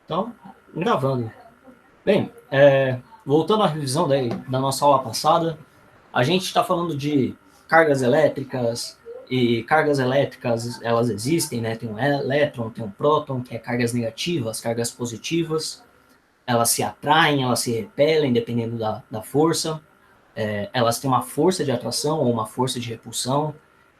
Então, gravando. Bem, voltando à revisão da nossa aula passada, a gente está falando de cargas elétricas, e cargas elétricas, elas existem, né? Tem um elétron, tem um próton, que é cargas negativas, cargas positivas. Elas se atraem, elas se repelem, dependendo da força. Elas têm uma força de atração ou uma força de repulsão.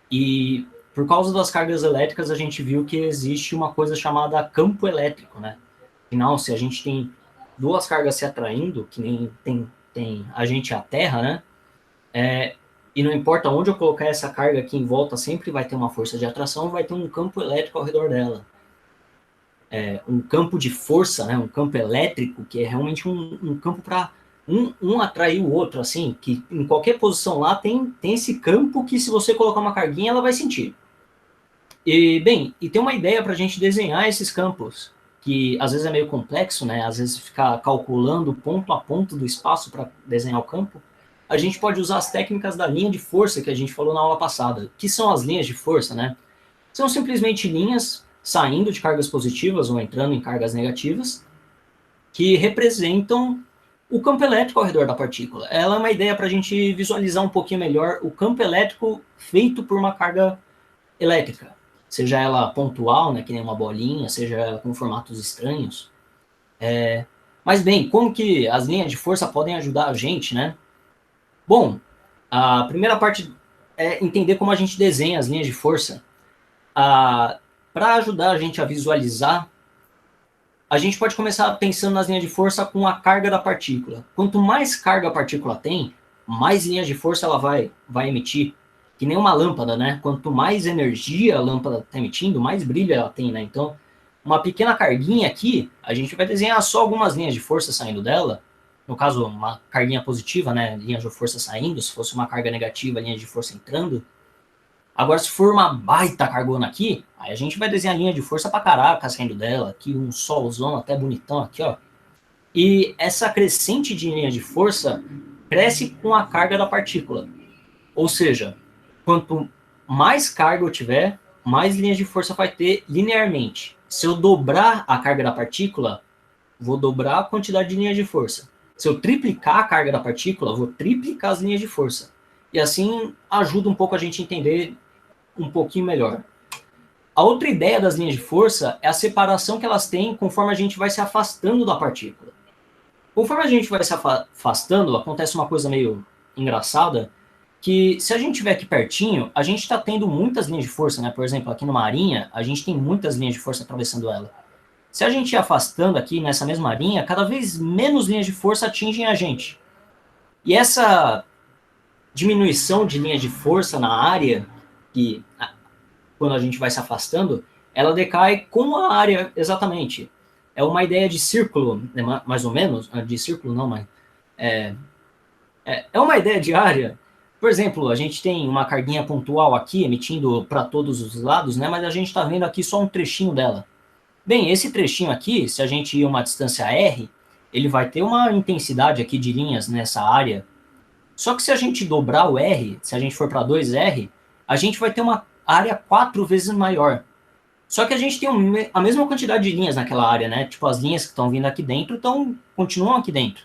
E por causa das cargas elétricas, a gente viu que existe uma coisa chamada campo elétrico, né? Afinal, se a gente tem duas cargas se atraindo, que nem tem a gente e a Terra, né? E não importa onde eu colocar essa carga aqui em volta, sempre vai ter uma força de atração, vai ter um campo elétrico ao redor dela. Um campo de força, né? Um campo elétrico, que é realmente um campo para um atrair o outro, assim, que em qualquer posição lá tem esse campo que se você colocar uma carguinha, ela vai sentir. E tem uma ideia para a gente desenhar esses campos, que às vezes é meio complexo, né? Às vezes ficar calculando ponto a ponto do espaço para desenhar o campo. A gente pode usar as técnicas da linha de força que a gente falou na aula passada. Que são as linhas de força, né? São simplesmente linhas saindo de cargas positivas ou entrando em cargas negativas, que representam o campo elétrico ao redor da partícula. Ela é uma ideia para a gente visualizar um pouquinho melhor o campo elétrico feito por uma carga elétrica, seja ela pontual, né, que nem uma bolinha, seja ela com formatos estranhos. Mas bem, como que as linhas de força podem ajudar a gente, né? Bom, a primeira parte é entender como a gente desenha as linhas de força. Para ajudar a gente a visualizar, a gente pode começar pensando nas linhas de força com a carga da partícula. Quanto mais carga a partícula tem, mais linhas de força ela vai emitir. Que nem uma lâmpada, né? Quanto mais energia a lâmpada está emitindo, mais brilho ela tem, né? Então, uma pequena carguinha aqui, a gente vai desenhar só algumas linhas de força saindo dela. No caso, uma carguinha positiva, né? Linhas de força saindo. Se fosse uma carga negativa, linhas de força entrando. Agora, se for uma baita cargona aqui, aí a gente vai desenhar linha de força pra caraca saindo dela. Aqui um solzão até bonitão aqui, ó. E essa crescente de linha de força cresce com a carga da partícula. Ou seja, quanto mais carga eu tiver, mais linhas de força vai ter linearmente. Se eu dobrar a carga da partícula, vou dobrar a quantidade de linhas de força. Se eu triplicar a carga da partícula, vou triplicar as linhas de força. E assim ajuda um pouco a gente a entender um pouquinho melhor. A outra ideia das linhas de força é a separação que elas têm conforme a gente vai se afastando da partícula. Conforme a gente vai se afastando, acontece uma coisa meio engraçada, que se a gente estiver aqui pertinho, a gente está tendo muitas linhas de força, né? Por exemplo, aqui numa arinha, a gente tem muitas linhas de força atravessando ela. Se a gente ir afastando aqui nessa mesma arinha, cada vez menos linhas de força atingem a gente. E essa diminuição de linhas de força na área, que quando a gente vai se afastando, ela decai com a área exatamente. É uma ideia de círculo, né, mais ou menos, de círculo não, mas é uma ideia de área. Por exemplo, a gente tem uma carguinha pontual aqui, emitindo para todos os lados, né, mas a gente está vendo aqui só um trechinho dela. Bem, esse trechinho aqui, se a gente ir uma distância R, ele vai ter uma intensidade aqui de linhas nessa área. Só que se a gente dobrar o R, se a gente for para 2R, a gente vai ter uma área 4 vezes maior. Só que a gente tem a mesma quantidade de linhas naquela área, né? Tipo, as linhas que estão vindo aqui dentro continuam aqui dentro.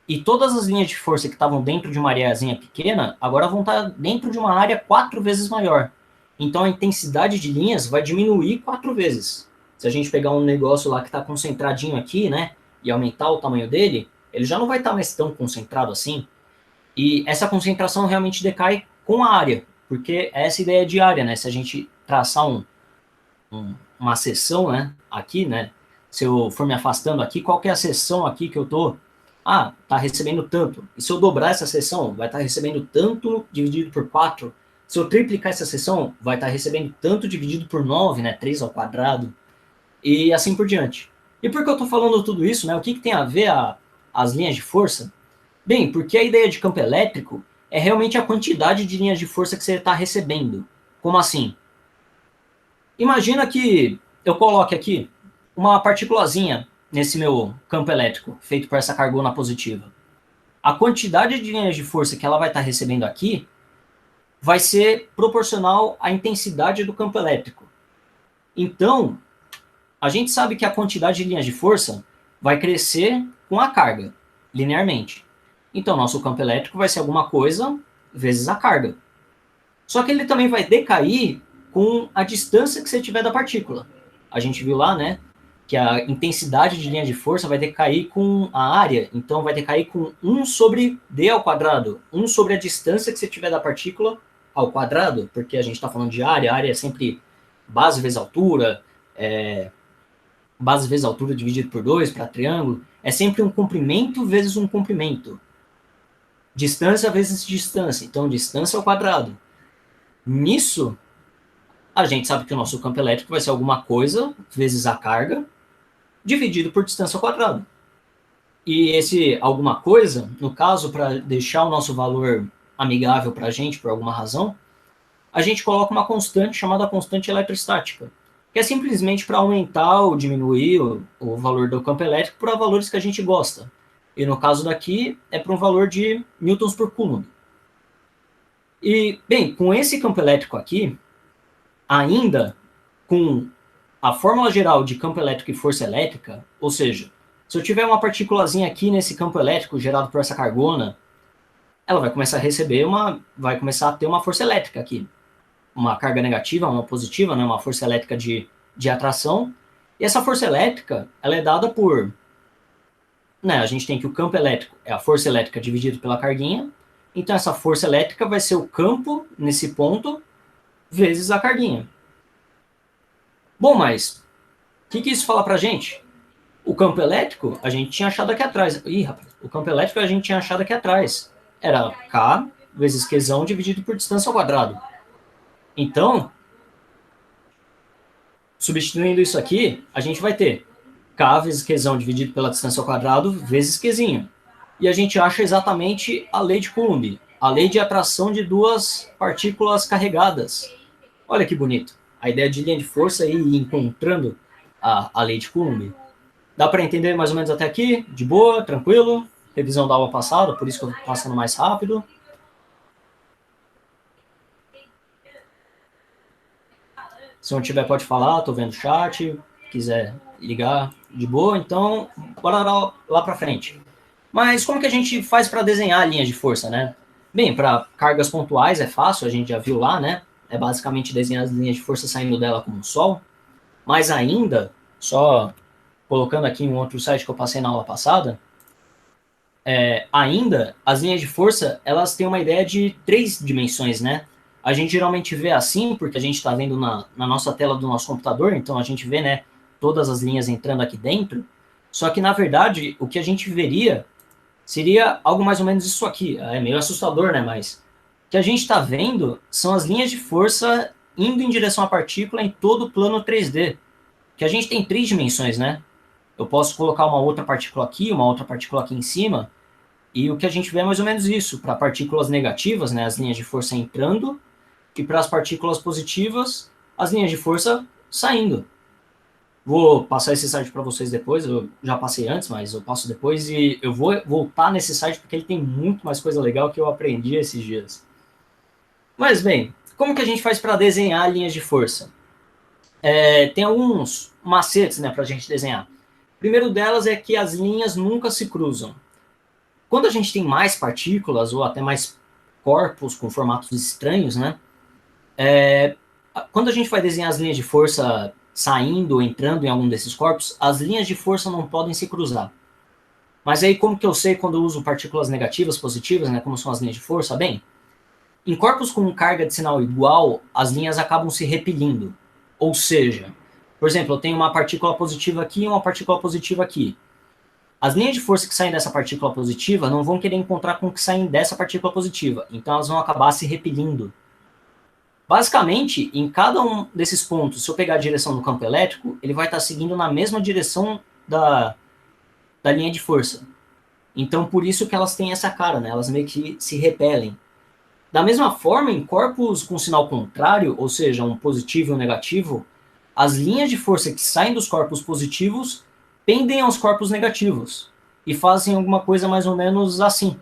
E todas as linhas de força que estavam dentro de uma areazinha pequena, agora vão estar dentro de uma área 4 vezes maior. Então a intensidade de linhas vai diminuir 4 vezes. Se a gente pegar um negócio lá que está concentradinho aqui, né? E aumentar o tamanho dele, ele já não vai estar mais tão concentrado assim. E essa concentração realmente decai com a área. Porque essa ideia de área, né? Se a gente traçar uma seção, né, aqui, né, se eu for me afastando aqui, qual que é a seção aqui que eu tô? Ah, tá recebendo tanto. E se eu dobrar essa seção, vai estar recebendo tanto dividido por 4. Se eu triplicar essa seção, vai estar recebendo tanto dividido por 9, né, 3 ao quadrado. E assim por diante. E por que eu estou falando tudo isso, né? O que tem a ver as linhas de força? Bem, porque a ideia de campo elétrico é realmente a quantidade de linhas de força que você está recebendo. Como assim? Imagina que eu coloque aqui uma partículazinha nesse meu campo elétrico, feito por essa cargona positiva. A quantidade de linhas de força que ela vai estar recebendo aqui vai ser proporcional à intensidade do campo elétrico. Então, A gente sabe que a quantidade de linhas de força vai crescer com a carga, linearmente. Então, nosso campo elétrico vai ser alguma coisa vezes a carga. Só que ele também vai decair com a distância que você tiver da partícula. A gente viu lá, né, que a intensidade de linha de força vai decair com a área, então vai decair com 1 sobre d ao quadrado, 1 sobre a distância que você tiver da partícula ao quadrado, porque a gente está falando de área, a área é sempre base vezes altura, base vezes altura dividido por 2 para triângulo, é sempre um comprimento vezes um comprimento. Distância vezes distância, então distância ao quadrado. Nisso, a gente sabe que o nosso campo elétrico vai ser alguma coisa vezes a carga, dividido por distância ao quadrado. E esse alguma coisa, no caso, para deixar o nosso valor amigável para a gente, por alguma razão, a gente coloca uma constante chamada constante eletrostática, que é simplesmente para aumentar ou diminuir o valor do campo elétrico para valores que a gente gosta. E no caso daqui, é para um valor de newtons por coulomb. E, bem, com esse campo elétrico aqui, ainda com a fórmula geral de campo elétrico e força elétrica, ou seja, se eu tiver uma partículazinha aqui nesse campo elétrico gerado por essa cargona, ela vai começar a receber vai começar a ter uma força elétrica aqui. Uma carga negativa, uma positiva, né, uma força elétrica de atração. E essa força elétrica, ela é dada por... Né, a gente tem que o campo elétrico é a força elétrica dividido pela carguinha. Então essa força elétrica vai ser o campo nesse ponto vezes a carguinha. Bom, mas o que isso fala pra gente? O campo elétrico a gente tinha achado aqui atrás. Ih, rapaz, o campo elétrico a gente tinha achado aqui atrás. Era K vezes Qzão dividido por distância ao quadrado. Então, substituindo isso aqui, a gente vai ter K vezes Qzão dividido pela distância ao quadrado vezes Qzinho. E a gente acha exatamente a lei de Coulomb, a lei de atração de duas partículas carregadas. Olha que bonito. A ideia de linha de força e ir encontrando a lei de Coulomb. Dá para entender mais ou menos até aqui? De boa, tranquilo? Revisão da aula passada, por isso que eu estou passando mais rápido. Se não tiver, pode falar, estou vendo o chat. Quiser ligar de boa, então bora lá para frente. Mas como que a gente faz para desenhar linhas de força, né? Bem, para cargas pontuais é fácil, a gente já viu lá, né? É basicamente desenhar as linhas de força saindo dela como um sol. Mas ainda, só colocando aqui em um outro site que eu passei na aula passada, ainda as linhas de força, elas têm uma ideia de 3 dimensões, né? A gente geralmente vê assim, porque a gente está vendo na nossa tela do nosso computador, então a gente vê, né, todas as linhas entrando aqui dentro, só que, na verdade, o que a gente veria seria algo mais ou menos isso aqui. É meio assustador, né, mas o que a gente está vendo são as linhas de força indo em direção à partícula em todo o plano 3D, que a gente tem 3 dimensões, né? Eu posso colocar uma outra partícula aqui, uma outra partícula aqui em cima, e o que a gente vê é mais ou menos isso. Para partículas negativas, né, as linhas de força entrando, e para as partículas positivas, as linhas de força saindo. Vou passar esse site para vocês depois, eu já passei antes, mas eu passo depois, e eu vou voltar nesse site porque ele tem muito mais coisa legal que eu aprendi esses dias. Mas bem, como que a gente faz para desenhar linhas de força? Tem alguns macetes, né, para a gente desenhar. O primeiro delas é que as linhas nunca se cruzam. Quando a gente tem mais partículas, ou até mais corpos com formatos estranhos, né, quando a gente vai desenhar as linhas de força saindo ou entrando em algum desses corpos, as linhas de força não podem se cruzar. Mas aí como que eu sei quando eu uso partículas negativas, positivas, né, como são as linhas de força? Bem, em corpos com carga de sinal igual, as linhas acabam se repelindo. Ou seja, por exemplo, eu tenho uma partícula positiva aqui e uma partícula positiva aqui. As linhas de força que saem dessa partícula positiva não vão querer encontrar com o que saem dessa partícula positiva, então elas vão acabar se repelindo. Basicamente, em cada um desses pontos, se eu pegar a direção do campo elétrico, ele vai estar seguindo na mesma direção da linha de força. Então, por isso que elas têm essa cara, né? Elas meio que se repelem. Da mesma forma, em corpos com sinal contrário, ou seja, um positivo e um negativo, as linhas de força que saem dos corpos positivos pendem aos corpos negativos e fazem alguma coisa mais ou menos assim.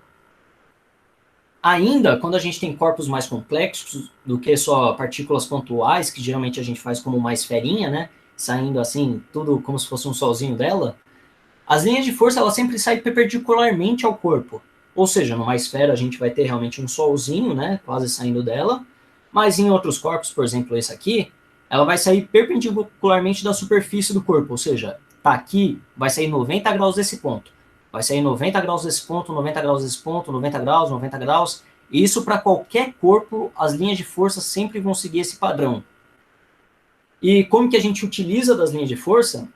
Ainda, quando a gente tem corpos mais complexos do que só partículas pontuais, que geralmente a gente faz como uma esferinha, né? saindo assim, tudo como se fosse um solzinho dela, as linhas de força elas sempre saem perpendicularmente ao corpo. Ou seja, numa esfera a gente vai ter realmente um solzinho, né, quase saindo dela, mas em outros corpos, por exemplo esse aqui, ela vai sair perpendicularmente da superfície do corpo, ou seja, tá aqui, vai sair 90 graus desse ponto. Vai sair 90 graus desse ponto, 90 graus desse ponto, 90 graus, 90 graus. E isso para qualquer corpo, as linhas de força sempre vão seguir esse padrão. E como que a gente utiliza das linhas de força?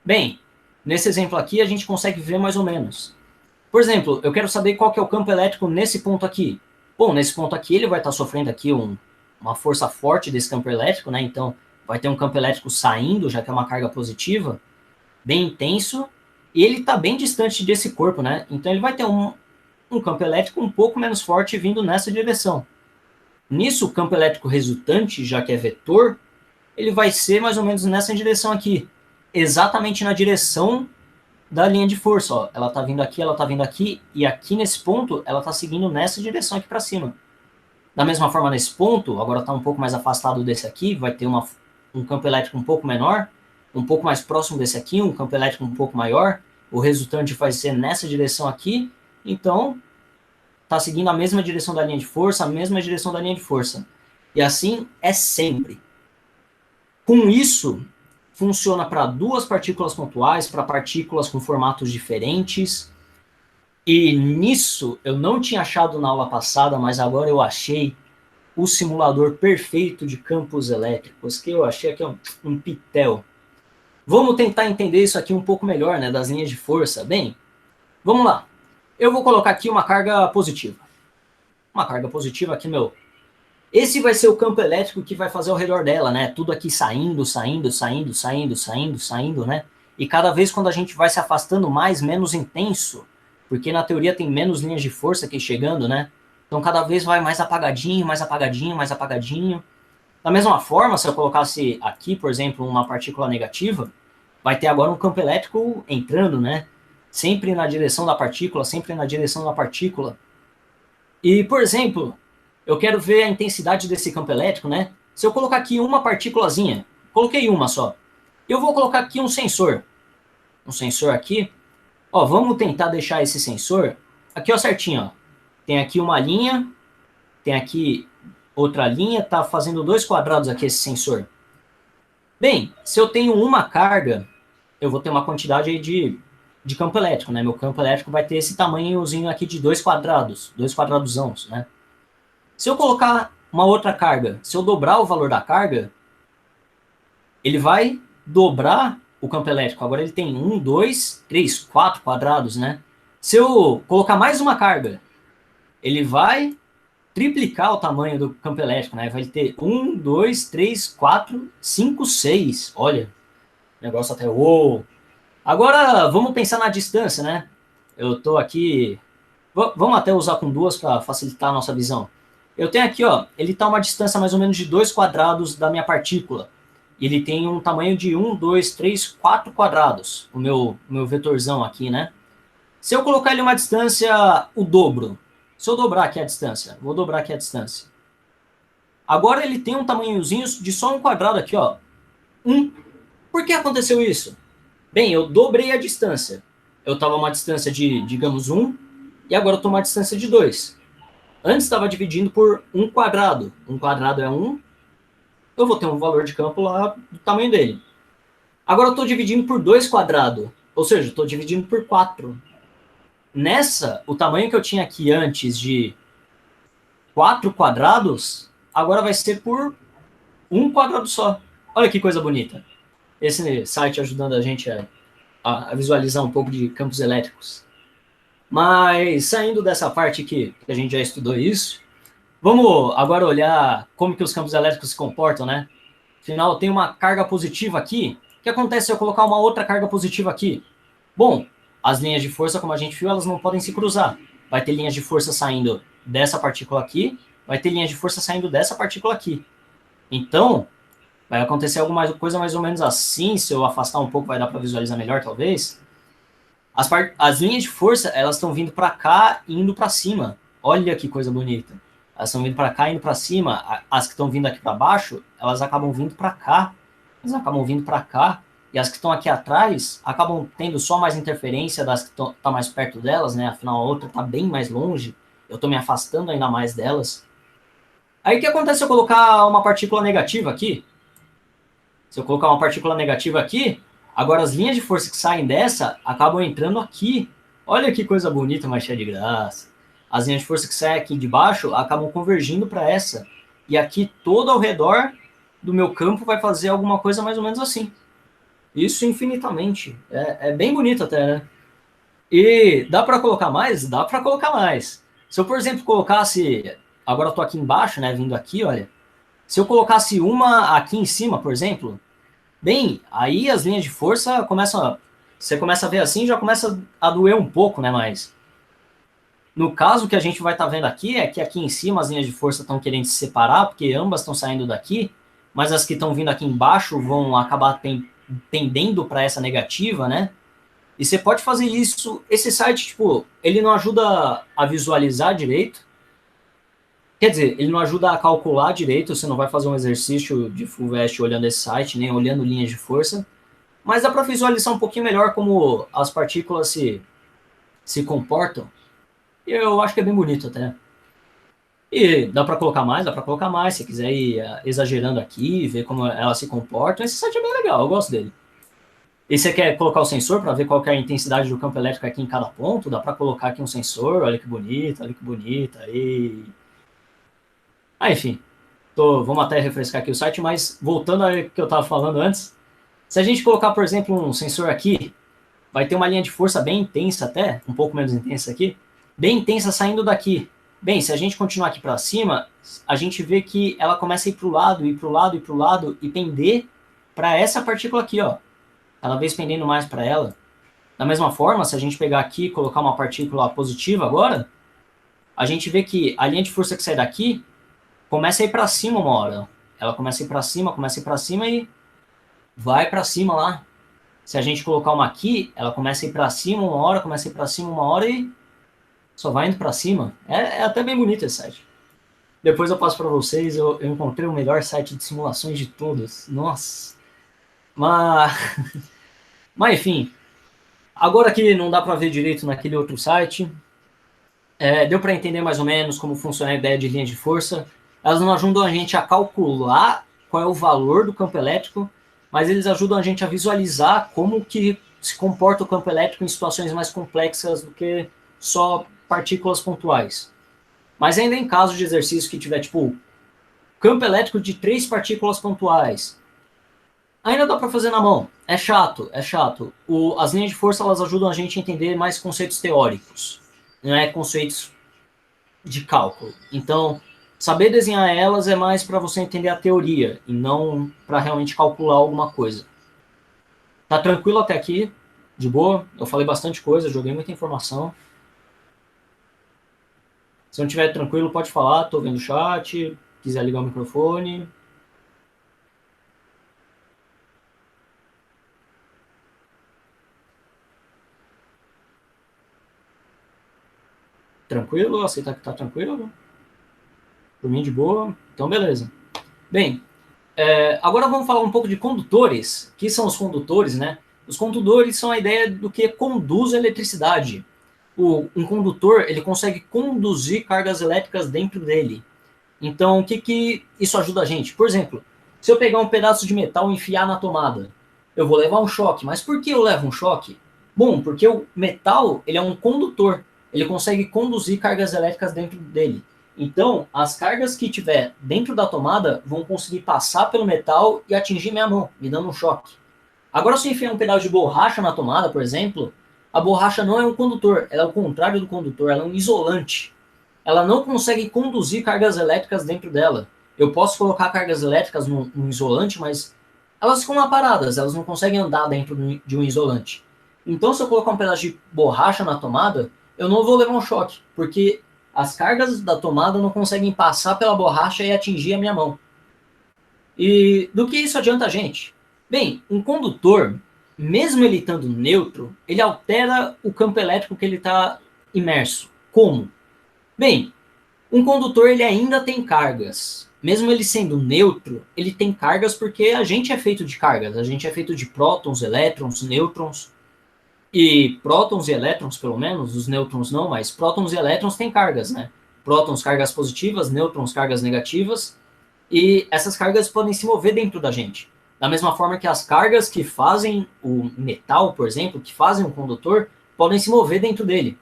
Bem, nesse exemplo aqui a gente consegue ver mais ou menos. Por exemplo, eu quero saber qual que é o campo elétrico nesse ponto aqui. Bom, nesse ponto aqui ele vai estar sofrendo aqui uma força forte desse campo elétrico, né? Então vai ter um campo elétrico saindo, já que é uma carga positiva, bem intenso, e ele está bem distante desse corpo, né? Então ele vai ter um campo elétrico um pouco menos forte vindo nessa direção. Nisso, o campo elétrico resultante, já que é vetor, ele vai ser mais ou menos nessa direção aqui, exatamente na direção da linha de força. Ó. Ela está vindo aqui, e aqui nesse ponto, ela está seguindo nessa direção aqui para cima. Da mesma forma, nesse ponto, agora está um pouco mais afastado desse aqui, vai ter um campo elétrico um pouco menor, um pouco mais próximo desse aqui, um campo elétrico um pouco maior, o resultante vai ser nessa direção aqui, então está seguindo a mesma direção da linha de força, a mesma direção da linha de força. E assim é sempre. Com isso, funciona para duas partículas pontuais, para partículas com formatos diferentes. E nisso, eu não tinha achado na aula passada, mas agora eu achei o simulador perfeito de campos elétricos, que eu achei aqui um pitel. Vamos tentar entender isso aqui um pouco melhor, né, das linhas de força. Bem, vamos lá. Eu vou colocar aqui uma carga positiva. Uma carga positiva aqui, meu. Esse vai ser o campo elétrico que vai fazer ao redor dela, né? Tudo aqui saindo, saindo, saindo, saindo, saindo, saindo, né? E cada vez quando a gente vai se afastando mais, menos intenso, porque na teoria tem menos linhas de força aqui chegando, né? Então cada vez vai mais apagadinho, mais apagadinho, mais apagadinho. Da mesma forma, se eu colocasse aqui, por exemplo, uma partícula negativa, vai ter agora um campo elétrico entrando, né? Sempre na direção da partícula, sempre na direção da partícula. E, por exemplo, eu quero ver a intensidade desse campo elétrico, né? Se eu colocar aqui uma partículazinha, coloquei uma só, eu vou colocar aqui um sensor. Um sensor aqui. Ó, vamos tentar deixar esse sensor aqui, ó, certinho, ó. Tem aqui uma linha, tem aqui outra linha, tá fazendo 2 quadrados aqui esse sensor. Bem, se eu tenho uma carga, eu vou ter uma quantidade aí de campo elétrico, né? Meu campo elétrico vai ter esse tamanhozinho aqui de 2 quadrados, 2 quadradosãos, né? Se eu colocar uma outra carga, se eu dobrar o valor da carga, ele vai dobrar o campo elétrico. Agora ele tem 1, 2, 3, 4 quadrados, né? Se eu colocar mais uma carga, ele vai triplicar o tamanho do campo elétrico, né? Vai ter 1, 2, 3, 4, 5, 6. Olha, negócio até... Uou! Agora, vamos pensar na distância, né? Eu tô aqui... Vamos até usar com duas para facilitar a nossa visão. Eu tenho aqui, ó, ele está a uma distância mais ou menos de 2 quadrados da minha partícula. Ele tem um tamanho de 1, 2, 3, 4 quadrados, o meu vetorzão aqui, né? Se eu colocar ele uma distância, o dobro. Se eu dobrar aqui a distância, vou dobrar aqui a distância. Agora ele tem um tamanhozinho de só 1 quadrado aqui, ó. 1. Por que aconteceu isso? Bem, eu dobrei a distância. Eu estava a uma distância de, digamos, 1, e agora eu estou a uma distância de 2. Antes estava dividindo por 1 quadrado. 1 quadrado é 1. Eu vou ter um valor de campo lá do tamanho dele. Agora eu estou dividindo por 2 quadrados. Ou seja, estou dividindo por 4. Nessa, o tamanho que eu tinha aqui antes de 4 quadrados, agora vai ser por 1 quadrado só. Olha que coisa bonita. Esse site ajudando a gente a visualizar um pouco de campos elétricos. Mas saindo dessa parte aqui, que a gente já estudou isso, vamos agora olhar como que os campos elétricos se comportam, né? Afinal, tem uma carga positiva aqui. O que acontece se eu colocar uma outra carga positiva aqui? Bom, as linhas de força, como a gente viu, elas não podem se cruzar. Vai ter linhas de força saindo dessa partícula aqui, vai ter linhas de força saindo dessa partícula aqui. Então, vai acontecer alguma coisa mais ou menos assim. Se eu afastar um pouco, vai dar para visualizar melhor, talvez. As linhas de força, elas estão vindo para cá e indo para cima. Olha que coisa bonita. Elas estão vindo para cá e indo para cima. As que estão vindo aqui para baixo, elas acabam vindo para cá eles acabam vindo para cá, e as que estão aqui atrás acabam tendo só mais interferência das que estão mais perto delas, né? Afinal, a outra está bem mais longe, eu estou me afastando ainda mais delas. Aí o que acontece se eu colocar uma partícula negativa aqui? Se eu colocar uma partícula negativa aqui, agora as linhas de força que saem dessa acabam entrando aqui. Olha que coisa bonita, mas cheia de graça. As linhas de força que saem aqui de baixo acabam convergindo para essa. E aqui todo ao redor do meu campo vai fazer alguma coisa mais ou menos assim. Isso infinitamente. É bem bonito até, né? E dá para colocar mais? Dá para colocar mais. Se eu, por exemplo, colocasse... Agora eu estou aqui embaixo, né? Vindo aqui, olha. Se eu colocasse uma aqui em cima, por exemplo... Bem, aí as linhas de força começam... Você começa a ver assim, já começa a doer um pouco, né? Mas... No caso, o que a gente vai estar vendo aqui é que aqui em cima as linhas de força estão querendo se separar, porque ambas estão saindo daqui, mas as que estão vindo aqui embaixo vão acabar tendendo para essa negativa, né? E você pode fazer isso. Esse site, tipo, ele não ajuda a visualizar direito. Quer dizer, ele não ajuda a calcular direito. Você não vai fazer um exercício de full vest olhando esse site, nem olhando linhas de força. Mas dá para visualizar um pouquinho melhor como as partículas se comportam. E eu acho que é bem bonito até. E dá para colocar mais, dá para colocar mais. Se quiser ir exagerando aqui, ver como elas se comportam. Esse site é bem legal, eu gosto dele. E você quer colocar o sensor para ver qual que é a intensidade do campo elétrico aqui em cada ponto? Dá para colocar aqui um sensor, olha que bonito, olha que bonita. E... enfim, vamos até refrescar aqui o site, mas voltando ao que eu estava falando antes, se a gente colocar, por exemplo, um sensor aqui, vai ter uma linha de força bem intensa até, um pouco menos intensa aqui, bem intensa saindo daqui. Bem, se a gente continuar aqui para cima, a gente vê que ela começa a ir para o lado, ir para o lado, ir para o lado, e pender para essa partícula aqui, ó. Cada vez pendendo mais para ela. Da mesma forma, se a gente pegar aqui e colocar uma partícula positiva agora, a gente vê que a linha de força que sai daqui começa a ir para cima uma hora. Ela começa a ir para cima, começa a ir para cima e vai para cima lá. Se a gente colocar uma aqui, ela começa a ir para cima uma hora, começa a ir para cima uma hora e só vai indo para cima. É até bem bonito esse site. Depois eu passo para vocês, eu encontrei o melhor site de simulações de todos. Nossa. Mas enfim, agora que não dá para ver direito naquele outro site, deu para entender mais ou menos como funciona a ideia de linha de força. Elas não ajudam a gente a calcular qual é o valor do campo elétrico, mas eles ajudam a gente a visualizar como que se comporta o campo elétrico em situações mais complexas do que só partículas pontuais. Mas ainda em caso de exercício que tiver, tipo, campo elétrico de 3 partículas pontuais, ainda dá para fazer na mão. É chato, é chato. As linhas de força, elas ajudam a gente a entender mais conceitos teóricos, não é conceitos de cálculo. Então, saber desenhar elas é mais para você entender a teoria e não para realmente calcular alguma coisa. Tá tranquilo até aqui? De boa? Eu falei bastante coisa, joguei muita informação. Se não estiver tranquilo, pode falar, tô vendo o chat, quiser ligar o microfone. Tranquilo? Aceitar que tá tranquilo? Por mim, de boa? Então, beleza. Bem, agora vamos falar um pouco de condutores. O que são os condutores, né? Os condutores são a ideia do que conduz a eletricidade. Um condutor, ele consegue conduzir cargas elétricas dentro dele. Então, o que isso ajuda a gente? Por exemplo, se eu pegar um pedaço de metal e enfiar na tomada, eu vou levar um choque. Mas por que eu levo um choque? Bom, porque o metal, ele é um condutor. Ele consegue conduzir cargas elétricas dentro dele. Então, as cargas que tiver dentro da tomada vão conseguir passar pelo metal e atingir minha mão, me dando um choque. Agora, se eu enfiar um pedaço de borracha na tomada, por exemplo, a borracha não é um condutor, ela é o contrário do condutor, ela é um isolante. Ela não consegue conduzir cargas elétricas dentro dela. Eu posso colocar cargas elétricas num isolante, mas elas ficam lá paradas, elas não conseguem andar dentro de um isolante. Então, se eu colocar um pedaço de borracha na tomada, eu não vou levar um choque, porque as cargas da tomada não conseguem passar pela borracha e atingir a minha mão. E do que isso adianta a gente? Bem, um condutor, mesmo ele estando neutro, ele altera o campo elétrico que ele está imerso. Como? Bem, um condutor ele ainda tem cargas, mesmo ele sendo neutro, ele tem cargas porque a gente é feito de cargas. A gente é feito de prótons, elétrons, nêutrons. E prótons e elétrons, pelo menos, os nêutrons não, mas prótons e elétrons têm cargas, né? Prótons, cargas positivas, nêutrons, cargas negativas. E essas cargas podem se mover dentro da gente. Da mesma forma que as cargas que fazem o metal, por exemplo, que fazem um condutor, podem se mover dentro dele.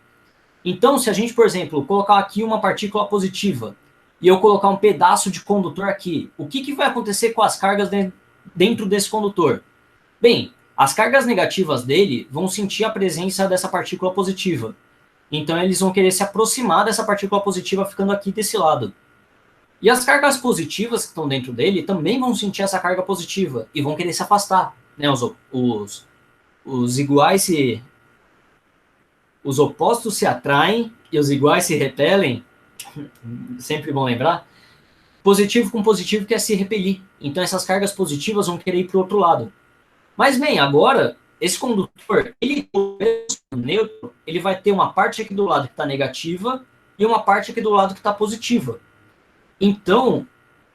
Então, se a gente, por exemplo, colocar aqui uma partícula positiva e eu colocar um pedaço de condutor aqui, o que vai acontecer com as cargas dentro desse condutor? Bem, as cargas negativas dele vão sentir a presença dessa partícula positiva. Então, eles vão querer se aproximar dessa partícula positiva ficando aqui desse lado. E as cargas positivas que estão dentro dele também vão sentir essa carga positiva e vão querer se afastar. Né? Os iguais se... Os opostos se atraem e os iguais se repelem. Sempre bom lembrar. Positivo com positivo quer se repelir. Então essas cargas positivas vão querer ir para o outro lado. Mas bem, agora, esse condutor, ele neutro, ele vai ter uma parte aqui do lado que está negativa e uma parte aqui do lado que está positiva. Então,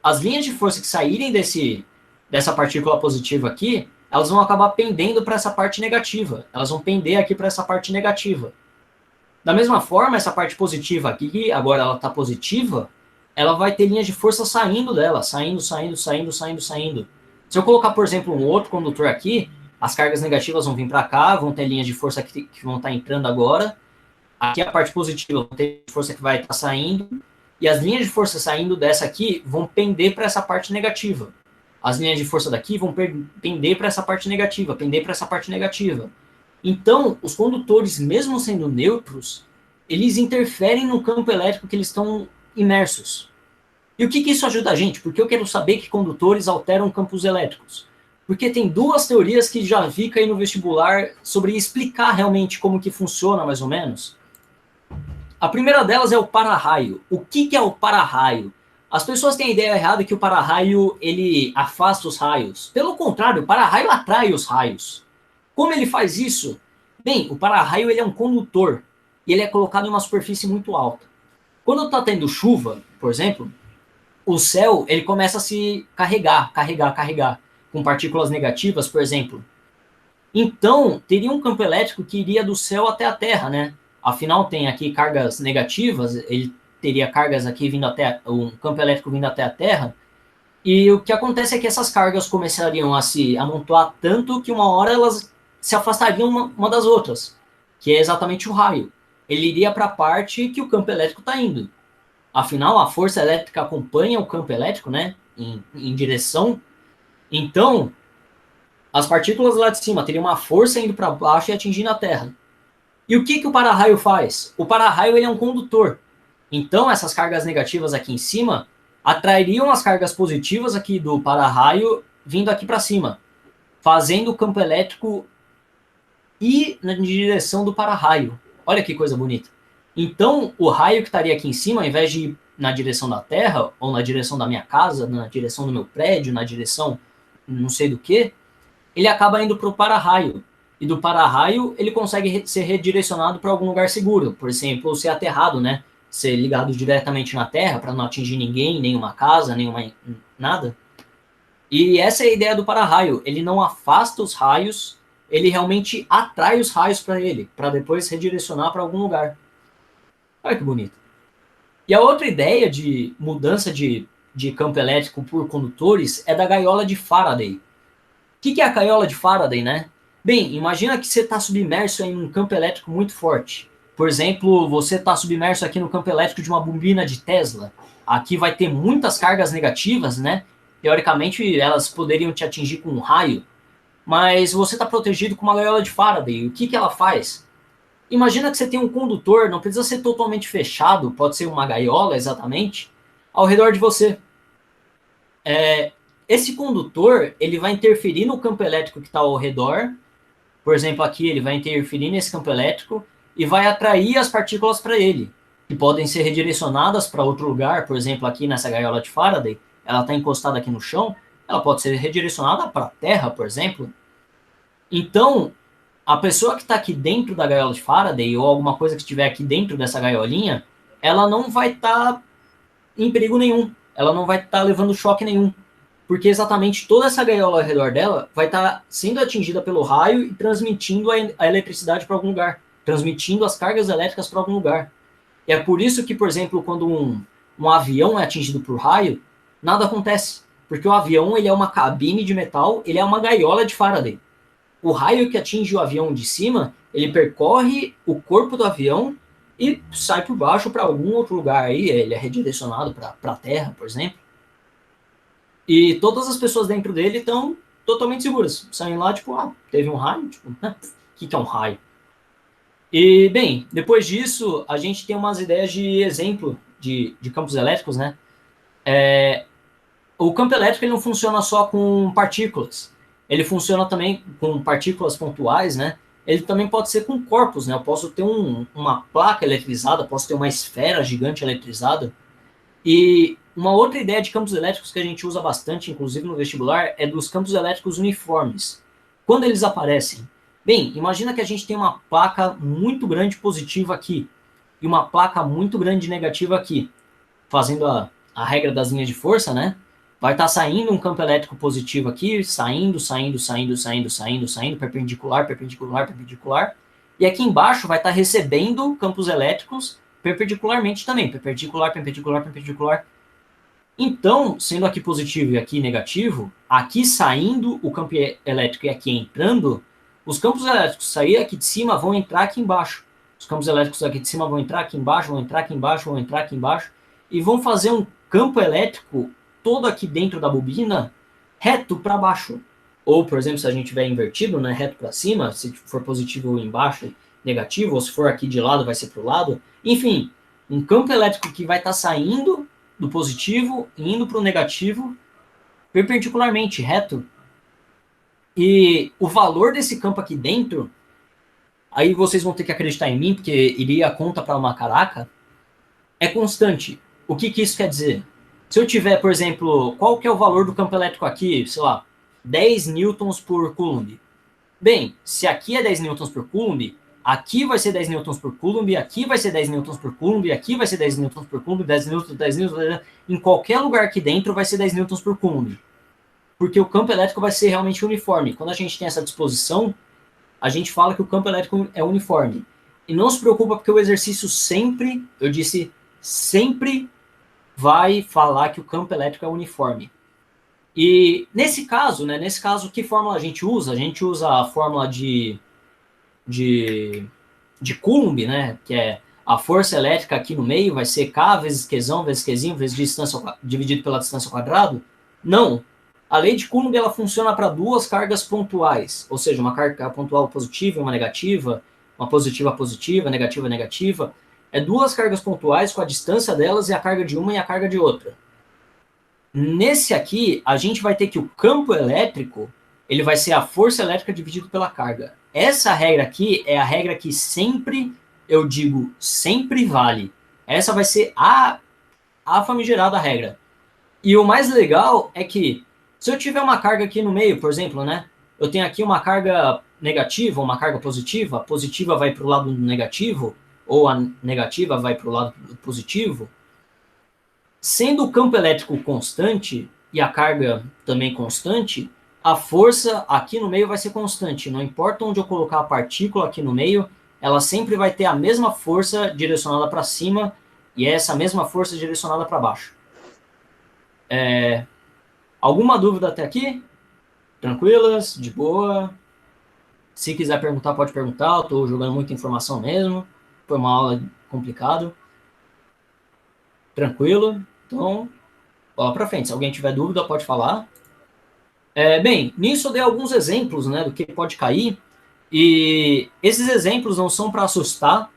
as linhas de força que saírem dessa partícula positiva aqui, elas vão acabar pendendo para essa parte negativa. Elas vão pender aqui para essa parte negativa. Da mesma forma, essa parte positiva aqui, que agora ela está positiva, ela vai ter linhas de força saindo dela, saindo. Se eu colocar, por exemplo, um outro condutor aqui, as cargas negativas vão vir para cá, vão ter linhas de força que vão estar entrando agora. Aqui a parte positiva vai ter força que vai estar saindo. E as linhas de força saindo dessa aqui vão pender para essa parte negativa. As linhas de força daqui vão pender para essa parte negativa, pender para essa parte negativa. Então, os condutores, mesmo sendo neutros, eles interferem no campo elétrico que eles estão imersos. E o que isso ajuda a gente? Porque eu quero saber que condutores alteram campos elétricos. Porque tem duas teorias que já vi cair no vestibular sobre explicar realmente como que funciona, mais ou menos. A primeira delas é o para-raio. O que é o para-raio? As pessoas têm a ideia errada que o para-raio ele afasta os raios. Pelo contrário, o para-raio atrai os raios. Como ele faz isso? Bem, o para-raio ele é um condutor e ele é colocado em uma superfície muito alta. Quando está tendo chuva, por exemplo, o céu ele começa a se carregar, com partículas negativas, por exemplo. Então, teria um campo elétrico que iria do céu até a Terra, né? Afinal, tem aqui cargas negativas, ele teria cargas aqui vindo até um campo elétrico vindo até a Terra. E o que acontece é que essas cargas começariam a se amontoar tanto que uma hora elas se afastariam uma das outras, que é exatamente o raio. Ele iria para a parte que o campo elétrico está indo. Afinal, a força elétrica acompanha o campo elétrico, né? Em direção. Então, as partículas lá de cima teriam uma força indo para baixo e atingindo a Terra. E o que o para-raio faz? O para-raio ele é um condutor. Então, essas cargas negativas aqui em cima atrairiam as cargas positivas aqui do para-raio vindo aqui para cima, fazendo o campo elétrico ir na direção do para-raio. Olha que coisa bonita. Então, o raio que estaria aqui em cima, ao invés de ir na direção da Terra, ou na direção da minha casa, na direção do meu prédio, na direção não sei do que, ele acaba indo para o para-raio. E do para-raio, ele consegue ser redirecionado para algum lugar seguro. Por exemplo, ser aterrado, né? Ser ligado diretamente na Terra para não atingir ninguém, nenhuma casa, nada. E essa é a ideia do para-raio. Ele não afasta os raios, ele realmente atrai os raios para ele, para depois redirecionar para algum lugar. Olha que bonito. E a outra ideia de mudança de campo elétrico por condutores é da gaiola de Faraday. O que é a gaiola de Faraday, né? Bem, imagina que você está submerso em um campo elétrico muito forte. Por exemplo, você está submerso aqui no campo elétrico de uma bobina de Tesla. Aqui vai ter muitas cargas negativas, né? Teoricamente, elas poderiam te atingir com um raio. Mas você está protegido com uma gaiola de Faraday. O que ela faz? Imagina que você tem um condutor, não precisa ser totalmente fechado, pode ser uma gaiola exatamente, ao redor de você. Esse condutor, ele vai interferir no campo elétrico que está ao redor. Por exemplo, aqui ele vai interferir nesse campo elétrico e vai atrair as partículas para ele, que podem ser redirecionadas para outro lugar. Por exemplo, aqui nessa gaiola de Faraday, ela está encostada aqui no chão, ela pode ser redirecionada para a Terra, por exemplo. Então, a pessoa que está aqui dentro da gaiola de Faraday, ou alguma coisa que estiver aqui dentro dessa gaiolinha, ela não vai estar em perigo nenhum. ela não vai estar levando choque nenhum, porque exatamente toda essa gaiola ao redor dela vai estar sendo atingida pelo raio e transmitindo a eletricidade para algum lugar, transmitindo as cargas elétricas para algum lugar. E é por isso que, por exemplo, quando um avião é atingido por raio, nada acontece, porque o avião ele é uma cabine de metal, ele é uma gaiola de Faraday. O raio que atinge o avião de cima, ele percorre o corpo do avião e sai por baixo para algum outro lugar aí, ele é redirecionado para a Terra, por exemplo. E todas as pessoas dentro dele estão totalmente seguras. Saem lá, tipo, teve um raio? Tipo, o que é um raio? E, bem, depois disso, a gente tem umas ideias de exemplo de campos elétricos, né? O campo elétrico ele não funciona só com partículas. Ele funciona também com partículas pontuais, né? Ele também pode ser com corpos, né? Eu posso ter uma placa eletrizada, posso ter uma esfera gigante eletrizada. E uma outra ideia de campos elétricos que a gente usa bastante, inclusive no vestibular, é dos campos elétricos uniformes. Quando eles aparecem? Bem, imagina que a gente tem uma placa muito grande positiva aqui e uma placa muito grande negativa aqui, fazendo a regra das linhas de força, né? Vai estar saindo um campo elétrico positivo aqui, saindo, perpendicular, perpendicular, perpendicular. E aqui embaixo vai estar recebendo campos elétricos perpendicularmente também, perpendicular, perpendicular, perpendicular. Então, sendo aqui positivo e aqui negativo, aqui saindo o campo elétrico e aqui entrando, os campos elétricos sair aqui de cima vão entrar aqui embaixo. Os campos elétricos aqui de cima vão entrar aqui embaixo, vão entrar aqui embaixo, vão entrar aqui embaixo, e vão fazer um campo elétrico todo aqui dentro da bobina reto para baixo. Ou, por exemplo, se a gente tiver invertido, né, reto para cima, se for positivo embaixo, negativo, ou se for aqui de lado, vai ser para o lado. Enfim, um campo elétrico que vai estar saindo do positivo e indo para o negativo perpendicularmente, reto. E o valor desse campo aqui dentro, aí vocês vão ter que acreditar em mim, porque iria a conta para uma caraca, é constante. O que isso quer dizer? Se eu tiver, por exemplo, qual que é o valor do campo elétrico aqui, sei lá, 10 newtons por coulomb. Bem, se aqui é 10 newtons por coulomb, aqui vai ser 10 newtons por coulomb, aqui vai ser 10 newtons por coulomb, aqui vai ser 10 newtons por coulomb, 10 newtons, 10 newtons, em qualquer lugar aqui dentro vai ser 10 newtons por coulomb. Porque o campo elétrico vai ser realmente uniforme. Quando a gente tem essa disposição, a gente fala que o campo elétrico é uniforme. E não se preocupa porque o exercício sempre, eu disse, sempre vai falar que o campo elétrico é uniforme. E nesse caso, que fórmula a gente usa? A gente usa a fórmula de Coulomb, né? Que é a força elétrica aqui no meio vai ser K vezes Qzão vezes Qzinho vezes distância dividido pela distância ao quadrado? Não. A lei de Coulomb ela funciona para duas cargas pontuais, ou seja, uma carga pontual positiva e uma negativa, uma positiva positiva, negativa negativa. É duas cargas pontuais com a distância delas e a carga de uma e a carga de outra. Nesse aqui, a gente vai ter que o campo elétrico, ele vai ser a força elétrica dividido pela carga. Essa regra aqui é a regra que sempre, eu digo, sempre vale. Essa vai ser a famigerada regra. E o mais legal é que, se eu tiver uma carga aqui no meio, por exemplo, né? Eu tenho aqui uma carga negativa, uma carga positiva, a positiva vai para o lado negativo, ou a negativa vai para o lado positivo. Sendo o campo elétrico constante e a carga também constante, a força aqui no meio vai ser constante. Não importa onde eu colocar a partícula aqui no meio, ela sempre vai ter a mesma força direcionada para cima e essa mesma força direcionada para baixo. Alguma dúvida até aqui? Tranquilas? De boa? Se quiser perguntar, pode perguntar. Eu estou jogando muita informação mesmo. Foi uma aula complicada. Tranquilo? Então, bola para frente. Se alguém tiver dúvida, pode falar. Bem, nisso eu dei alguns exemplos, né, do que pode cair. E esses exemplos não são para assustar,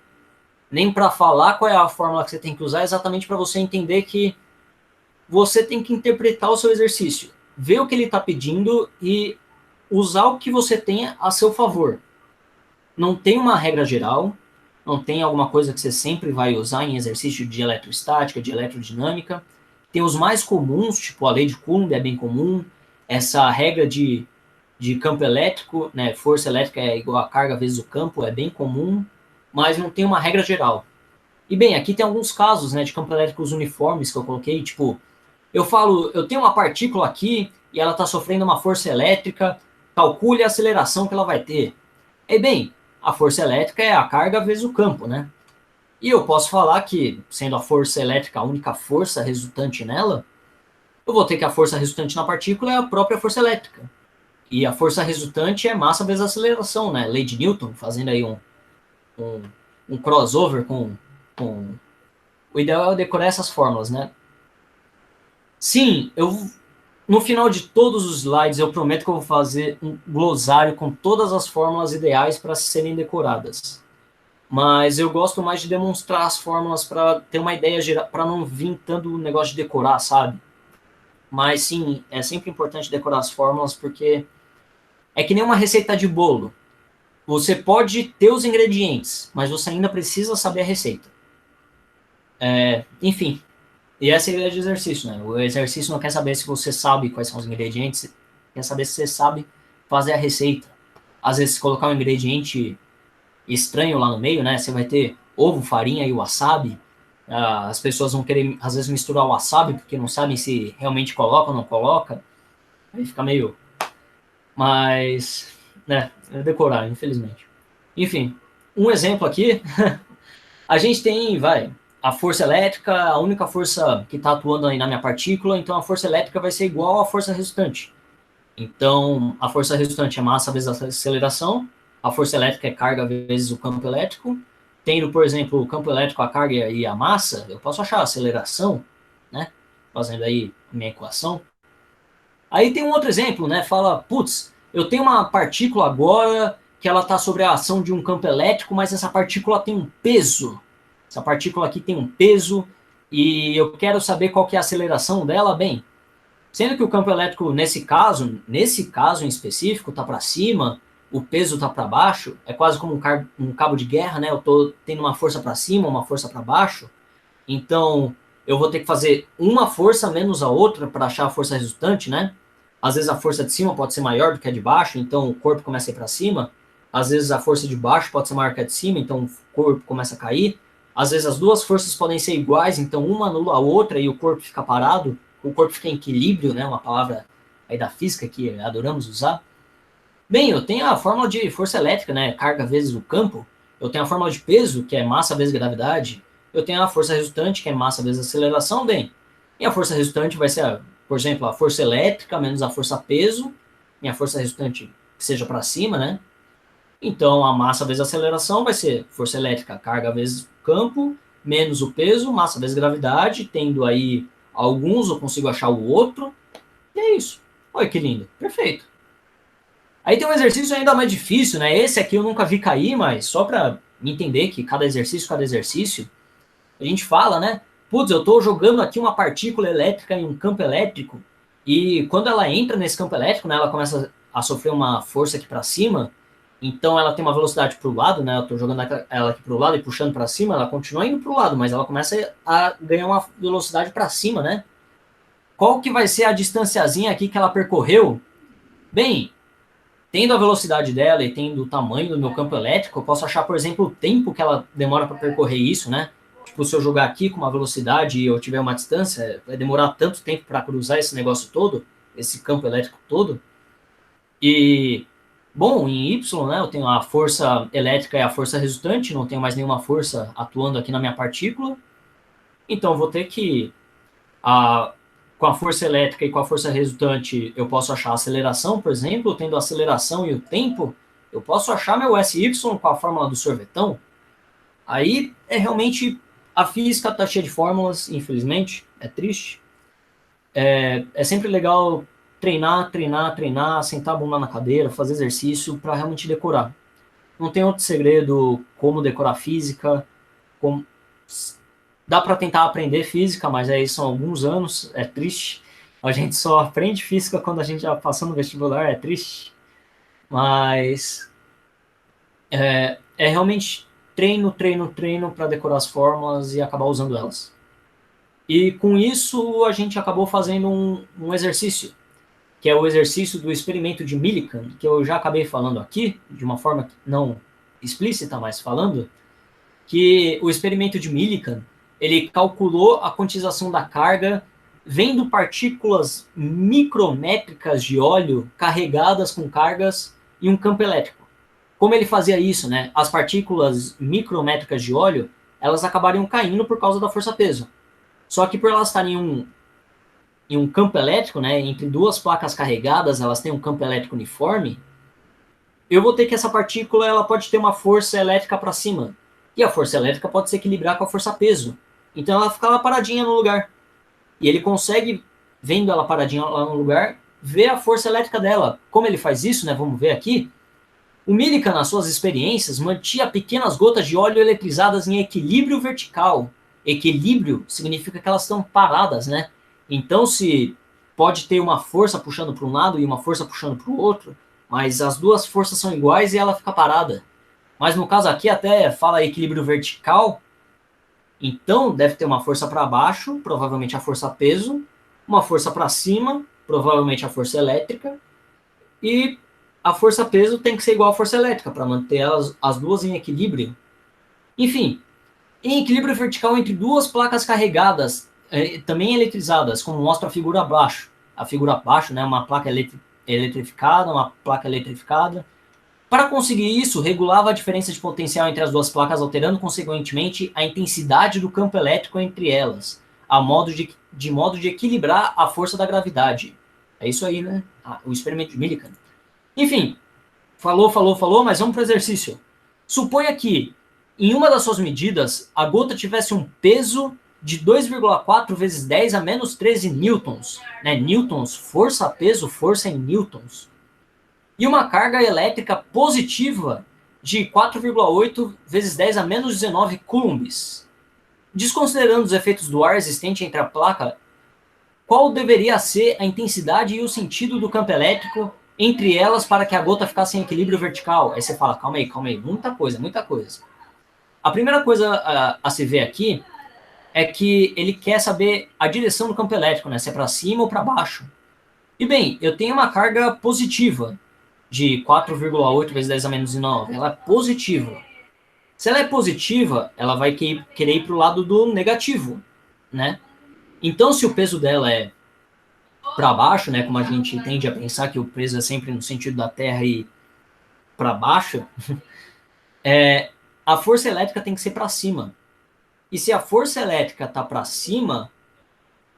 nem para falar qual é a fórmula que você tem que usar, exatamente para você entender que você tem que interpretar o seu exercício, ver o que ele está pedindo e usar o que você tem a seu favor. Não tem uma regra geral, não tem alguma coisa que você sempre vai usar em exercício de eletrostática, de eletrodinâmica. Tem os mais comuns, tipo a lei de Coulomb é bem comum, essa regra de campo elétrico, né, força elétrica é igual a carga vezes o campo, é bem comum, mas não tem uma regra geral. E bem, aqui tem alguns casos, né, de campos elétricos uniformes que eu coloquei, tipo, Eu falo, eu tenho uma partícula aqui e ela está sofrendo uma força elétrica, calcule a aceleração que ela vai ter. E bem, a força elétrica é a carga vezes o campo, né? E eu posso falar que, sendo a força elétrica a única força resultante nela, eu vou ter que a força resultante na partícula é a própria força elétrica. E a força resultante é massa vezes aceleração, né? Lei de Newton, fazendo aí um, um crossover com... O ideal é decorar essas fórmulas, né? Sim, no final de todos os slides eu prometo que eu vou fazer um glossário com todas as fórmulas ideais para serem decoradas. Mas eu gosto mais de demonstrar as fórmulas para ter uma ideia geral, para não vir tanto negócio de decorar, sabe? Mas sim, é sempre importante decorar as fórmulas porque é que nem uma receita de bolo. Você pode ter os ingredientes, mas você ainda precisa saber a receita. Enfim, e essa é a ideia de exercício, né? O exercício não quer saber se você sabe quais são os ingredientes, quer saber se você sabe fazer a receita. Às vezes, se colocar um ingrediente estranho lá no meio, né? Você vai ter ovo, farinha e wasabi. As pessoas vão querer, às vezes, misturar o wasabi porque não sabem se realmente coloca ou não coloca. Aí fica meio... Mas, né, é decorar, infelizmente. Enfim, um exemplo aqui. A gente tem, a força elétrica, a única força que está atuando aí na minha partícula, então a força elétrica vai ser igual à força resultante. Então, a força resultante é massa vezes a aceleração, a força elétrica é carga vezes o campo elétrico. Tendo, por exemplo, o campo elétrico, a carga e a massa, eu posso achar a aceleração, né? Fazendo aí a minha equação. Aí tem um outro exemplo, né? Fala, putz, eu tenho uma partícula agora que ela está sobre a ação de um campo elétrico, mas essa partícula tem um peso. Essa partícula aqui tem um peso e eu quero saber qual que é a aceleração dela. Bem, sendo que o campo elétrico, nesse caso em específico, está para cima, o peso está para baixo, é quase como um cabo de guerra, né? Eu estou tendo uma força para cima, uma força para baixo. Então, eu vou ter que fazer uma força menos a outra para achar a força resultante, né? Às vezes a força de cima pode ser maior do que a de baixo, então o corpo começa a ir para cima. Às vezes a força de baixo pode ser maior que a de cima, então o corpo começa a cair. Às vezes as duas forças podem ser iguais, então uma anula a outra e o corpo fica parado. O corpo fica em equilíbrio, né? Uma palavra aí da física que adoramos usar. Bem, eu tenho a fórmula de força elétrica, né? Carga vezes o campo. Eu tenho a fórmula de peso, que é massa vezes gravidade. Eu tenho a força resultante, que é massa vezes aceleração. Bem, e a força resultante vai ser, por exemplo, a força elétrica menos a força peso. Minha força resultante que seja para cima, né? Então, a massa vezes a aceleração vai ser força elétrica, carga vezes campo, menos o peso, massa vezes gravidade. Tendo aí alguns, eu consigo achar o outro. E é isso. Olha que lindo. Perfeito. Aí tem um exercício ainda mais difícil, né? Esse aqui eu nunca vi cair, mas só para entender que cada exercício, a gente fala, né? Putz, eu estou jogando aqui uma partícula elétrica em um campo elétrico e quando ela entra nesse campo elétrico, né, ela começa a sofrer uma força aqui para cima, então ela tem uma velocidade para o lado, né? Eu estou jogando ela aqui para o lado e puxando para cima, ela continua indo para o lado, mas ela começa a ganhar uma velocidade para cima, né? Qual que vai ser a distanciazinha aqui que ela percorreu? Bem, tendo a velocidade dela e tendo o tamanho do meu campo elétrico, eu posso achar, por exemplo, o tempo que ela demora para percorrer isso, né? Tipo, se eu jogar aqui com uma velocidade e eu tiver uma distância, vai demorar tanto tempo para cruzar esse negócio todo, esse campo elétrico todo. E, bom, em Y, né, eu tenho a força elétrica e a força resultante, não tenho mais nenhuma força atuando aqui na minha partícula. Então, eu vou ter que com a força elétrica e com a força resultante, eu posso achar a aceleração, por exemplo, tendo a aceleração e o tempo, eu posso achar meu SY com a fórmula do sorvetão. Aí é realmente a física está cheia de fórmulas, infelizmente, é triste. É sempre legal treinar, sentar a bunda na cadeira, fazer exercício para realmente decorar. Não tem outro segredo como decorar física, como dá para tentar aprender física, mas aí são alguns anos, é triste. A gente só aprende física quando a gente já passou no vestibular, é triste. Mas é realmente treino para decorar as fórmulas e acabar usando elas. E com isso a gente acabou fazendo um exercício, que é o exercício do experimento de Millikan, que eu já acabei falando aqui, de uma forma não explícita, mas falando, que o experimento de Millikan, ele calculou a quantização da carga vendo partículas micrométricas de óleo carregadas com cargas em um campo elétrico. Como ele fazia isso, né? As partículas micrométricas de óleo, elas acabariam caindo por causa da força-peso. Só que por elas estarem em um campo elétrico, né, entre duas placas carregadas, elas têm um campo elétrico uniforme, eu vou ter que essa partícula ela pode ter uma força elétrica para cima. E a força elétrica pode se equilibrar com a força-peso. Então ela fica lá paradinha no lugar. E ele consegue, vendo ela paradinha lá no lugar, ver a força elétrica dela. Como ele faz isso, né? Vamos ver aqui. O Millikan, nas suas experiências, mantinha pequenas gotas de óleo eletrizadas em equilíbrio vertical. Equilíbrio significa que elas estão paradas, né? Então, se pode ter uma força puxando para um lado e uma força puxando para o outro, mas as duas forças são iguais e ela fica parada. Mas no caso aqui até fala equilíbrio vertical, então deve ter uma força para baixo, provavelmente a força peso, uma força para cima, provavelmente a força elétrica, e a força peso tem que ser igual à força elétrica para manter as duas em equilíbrio. Enfim, em equilíbrio vertical entre duas placas carregadas, também eletrizadas, como mostra a figura abaixo. A figura abaixo, né, uma placa eletrificada, uma placa eletrificada. Para conseguir isso, regulava a diferença de potencial entre as duas placas, alterando consequentemente a intensidade do campo elétrico entre elas, de modo de equilibrar a força da gravidade. É isso aí, né? O experimento de Millikan. Enfim, falou, mas vamos para o exercício. Suponha que, em uma das suas medidas, a gota tivesse um peso de 2,4 vezes 10 a menos 13 newtons. Né? Newtons, força, peso, força em newtons. E uma carga elétrica positiva de 4,8 vezes 10 a menos 19 coulombs. Desconsiderando os efeitos do ar existente entre a placa, qual deveria ser a intensidade e o sentido do campo elétrico entre elas para que a gota ficasse em equilíbrio vertical? Aí você fala, calma aí, muita coisa. A primeira coisa a se ver aqui é que ele quer saber a direção do campo elétrico, né? Se é para cima ou para baixo. E bem, eu tenho uma carga positiva de 4,8 vezes 10 a menos 9. Ela é positiva. Se ela é positiva, ela vai querer ir para o lado do negativo, né? Então, se o peso dela é para baixo, né, como a gente tende a pensar que o peso é sempre no sentido da Terra e para baixo, a força elétrica tem que ser para cima. E se a força elétrica está para cima,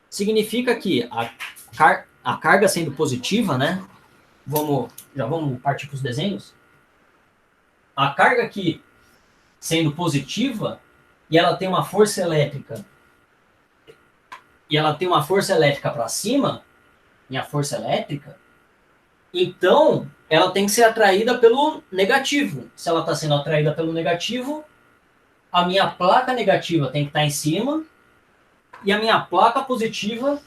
significa que a carga sendo positiva, né? Já vamos partir para os desenhos. A carga aqui sendo positiva e ela tem uma força elétrica para cima, e a força elétrica, então ela tem que ser atraída pelo negativo. Se ela está sendo atraída pelo negativo, a minha placa negativa tem que estar em cima e a minha placa positiva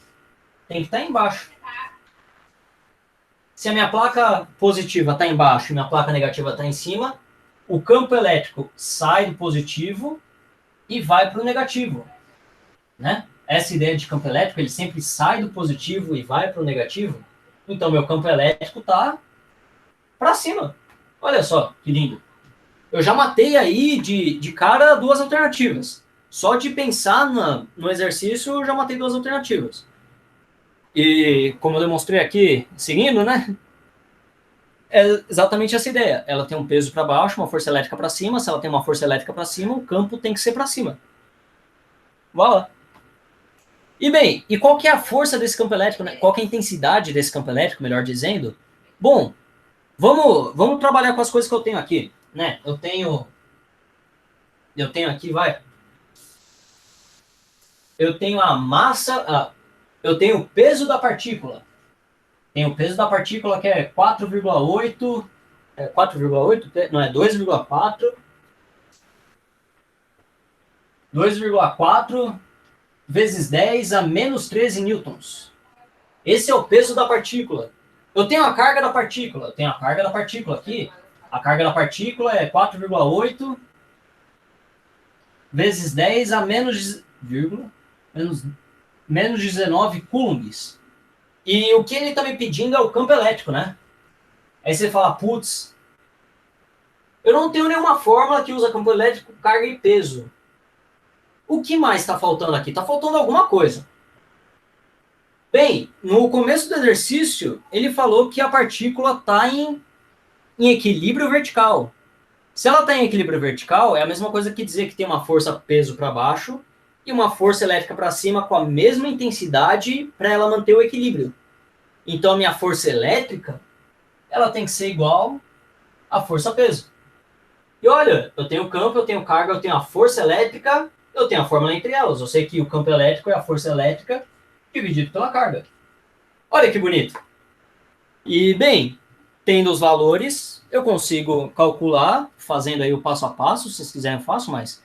tem que estar embaixo. Se a minha placa positiva está embaixo e minha placa negativa está em cima, o campo elétrico sai do positivo e vai para o negativo, né? Essa ideia de campo elétrico, ele sempre sai do positivo e vai para o negativo. Então, meu campo elétrico está para cima. Olha só, que lindo. Eu já matei aí de cara duas alternativas. Só de pensar no exercício, eu já matei duas alternativas. E, como eu demonstrei aqui, seguindo, né? É exatamente essa ideia. Ela tem um peso para baixo, uma força elétrica para cima. Se ela tem uma força elétrica para cima, o campo tem que ser para cima. Vai lá. E bem, e qual que é a força desse campo elétrico, né? Qual que é a intensidade desse campo elétrico, melhor dizendo? Bom, vamos trabalhar com as coisas que eu tenho aqui, né? Eu tenho aqui, eu tenho a massa, eu tenho o peso da partícula. Tem o peso da partícula que é 4,8, 4,8, não é 2,4, 2,4 vezes 10 a menos 13 newtons. Esse é o peso da partícula. Eu tenho a carga da partícula. Aqui. A carga da partícula é 4,8 vezes 10 a menos 19 coulombs. E o que ele está me pedindo é o campo elétrico, né? Aí você fala, putz, eu não tenho nenhuma fórmula que usa campo elétrico, carga e peso. O que mais está faltando aqui? Está faltando alguma coisa. Bem, no começo do exercício, ele falou que a partícula está em equilíbrio vertical. Se ela está em equilíbrio vertical, é a mesma coisa que dizer que tem uma força peso para baixo e uma força elétrica para cima com a mesma intensidade para ela manter o equilíbrio. Então, a minha força elétrica, ela tem que ser igual à força peso. E olha, eu tenho campo, eu tenho carga, eu tenho a força elétrica, eu tenho a fórmula entre elas. Eu sei que o campo elétrico é a força elétrica dividido pela carga. Olha que bonito. E, bem, tendo os valores, eu consigo calcular, fazendo aí o passo a passo, se vocês quiserem eu faço, mas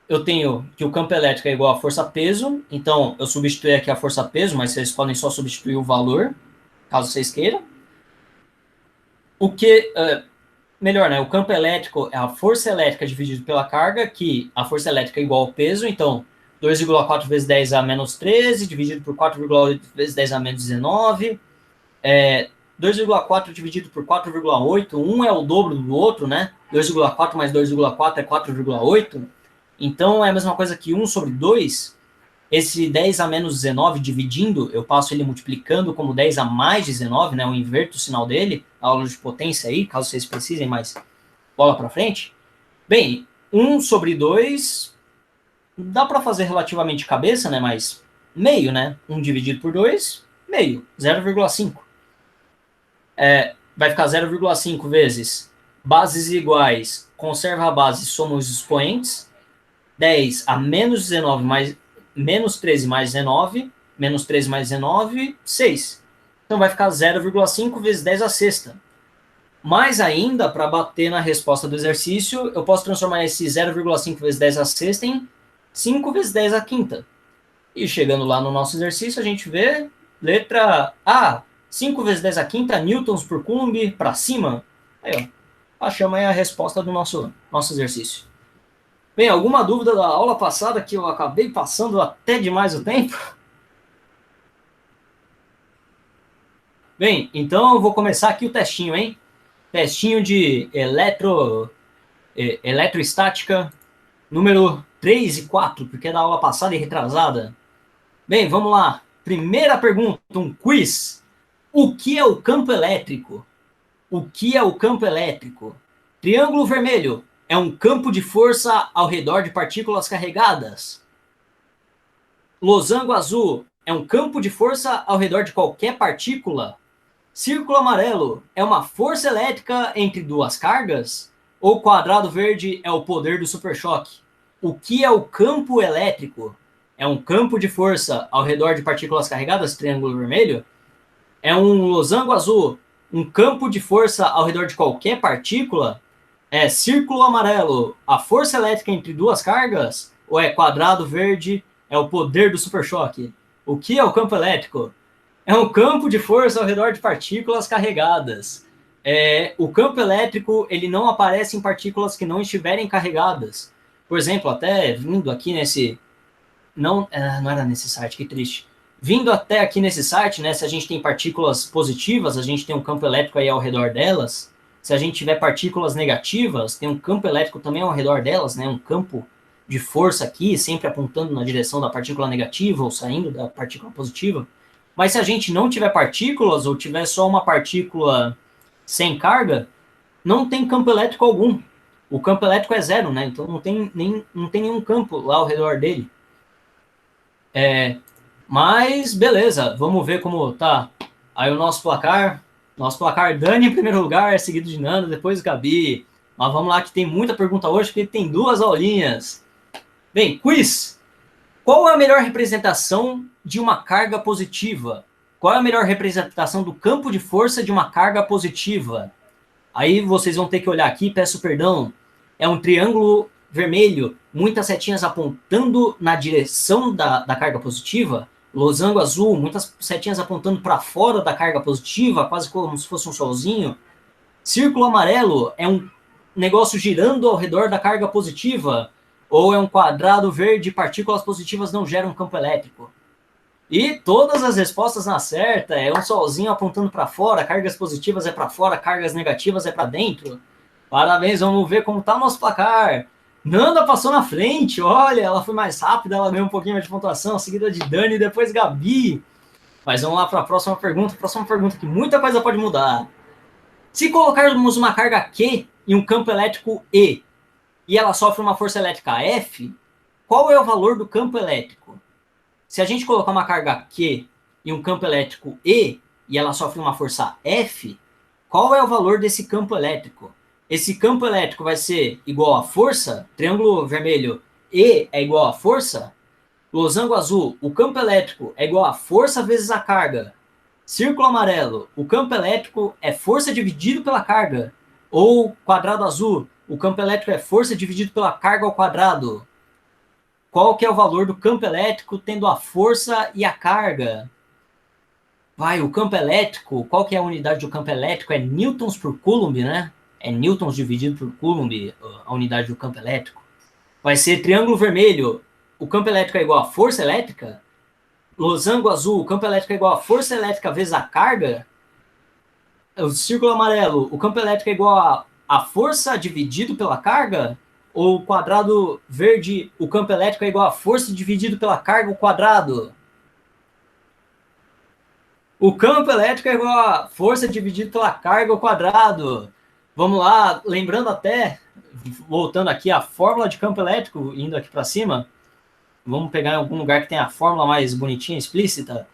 eu tenho que o campo elétrico é igual a força-peso, então eu substituí aqui a força-peso, mas vocês podem só substituir o valor, caso vocês queiram. O que, melhor, né? O campo elétrico é a força elétrica dividido pela carga, que a força elétrica é igual ao peso, então 2,4 vezes 10 a menos 13, dividido por 4,8 vezes 10 a menos 19, 2,4 dividido por 4,8, um é o dobro do outro, né? 2,4 mais 2,4 é 4,8. Então é a mesma coisa que 1 sobre 2. Esse 10 a menos 19 dividindo, eu passo ele multiplicando como 10 a mais 19, né? Eu inverto o sinal dele, a aula de potência aí, caso vocês precisem, mas bola para frente. Bem, 1 sobre 2 dá para fazer relativamente de cabeça, né? Mas meio, né? 1 dividido por 2, meio, 0,5. Vai ficar 0,5 vezes bases iguais, conserva a base, soma os expoentes, 10 a menos 19 mais menos 13 mais 19, menos 13 mais 19, 6. Então vai ficar 0,5 vezes 10 a sexta. Mais ainda, para bater na resposta do exercício, eu posso transformar esse 0,5 vezes 10 a sexta em 5 vezes 10 a quinta. E chegando lá no nosso exercício, a gente vê letra A, 5 vezes 10 a quinta, newtons por coulomb, para cima. Aí, ó, achamos aí a resposta do nosso exercício. Bem, alguma dúvida da aula passada que eu acabei passando até demais o tempo? Bem, então eu vou começar aqui o testinho, hein? Testinho de eletroestática, número 3 e 4, porque é da aula passada e retrasada. Bem, vamos lá. Primeira pergunta, um quiz. O que é o campo elétrico? O que é o campo elétrico? Triângulo vermelho é um campo de força ao redor de partículas carregadas. Losango azul é um campo de força ao redor de qualquer partícula. Círculo amarelo é uma força elétrica entre duas cargas? Ou quadrado verde é o poder do superchoque? O que é o campo elétrico? É um campo de força ao redor de partículas carregadas, triângulo vermelho? É um losango azul, um campo de força ao redor de qualquer partícula? É círculo amarelo, a força elétrica entre duas cargas? Ou é quadrado verde, é o poder do superchoque? O que é o campo elétrico? É um campo de força ao redor de partículas carregadas. O campo elétrico ele não aparece em partículas que não estiverem carregadas. Por exemplo, até vindo aqui nesse... Não era nesse site, que triste. Vindo até aqui nesse site, né, se a gente tem partículas positivas, a gente tem um campo elétrico aí ao redor delas. Se a gente tiver partículas negativas, tem um campo elétrico também ao redor delas, né, um campo de força aqui, sempre apontando na direção da partícula negativa ou saindo da partícula positiva. Mas se a gente não tiver partículas ou tiver só uma partícula sem carga, não tem campo elétrico algum. O campo elétrico é zero, né? Então não tem nenhum campo lá ao redor dele. Mas beleza, vamos ver como tá aí o nosso placar. Nosso placar, Dani em primeiro lugar, seguido de Nando, depois Gabi. Mas vamos lá que tem muita pergunta hoje, porque tem 2 aulinhas. Bem, quiz. Qual é a melhor representação de uma carga positiva? Qual é a melhor representação do campo de força de uma carga positiva? Aí vocês vão ter que olhar aqui, peço perdão. É um triângulo vermelho, muitas setinhas apontando na direção da carga positiva. Losango azul, muitas setinhas apontando para fora da carga positiva, quase como se fosse um solzinho. Círculo amarelo é um negócio girando ao redor da carga positiva. Ou é um quadrado verde, partículas positivas não geram campo elétrico. E todas as respostas na certa, é um solzinho apontando para fora, cargas positivas é para fora, cargas negativas é para dentro. Parabéns, vamos ver como está o nosso placar. Nanda passou na frente, olha, ela foi mais rápida, ela ganhou um pouquinho mais de pontuação, seguida de Dani e depois Gabi. Mas vamos lá para a próxima pergunta que muita coisa pode mudar. Se colocarmos uma carga Q em um campo elétrico e ela sofre uma força elétrica F, qual é o valor do campo elétrico? Se a gente colocar uma carga Q em um campo elétrico E e ela sofre uma força F, qual é o valor desse campo elétrico? Esse campo elétrico vai ser igual a força, triângulo vermelho, E é igual a força, losango azul, o campo elétrico é igual a força vezes a carga. Círculo amarelo, o campo elétrico é força dividido pela carga. Ou quadrado azul, o campo elétrico é força dividido pela carga ao quadrado. Qual que é o valor do campo elétrico tendo a força e a carga? O campo elétrico, qual que é a unidade do campo elétrico? É newtons por coulomb, né? É newtons dividido por coulomb, a unidade do campo elétrico. Vai ser triângulo vermelho, o campo elétrico é igual a força elétrica. Losango azul, o campo elétrico é igual a força elétrica vezes a carga. O círculo amarelo, o campo elétrico é igual a força dividido pela carga. Ou o quadrado verde, o campo elétrico é igual a força dividido pela carga ao quadrado. O campo elétrico é igual a força dividido pela carga ao quadrado. Vamos lá, lembrando até, voltando aqui a fórmula de campo elétrico, indo aqui para cima. Vamos pegar em algum lugar que tenha a fórmula mais bonitinha, explícita.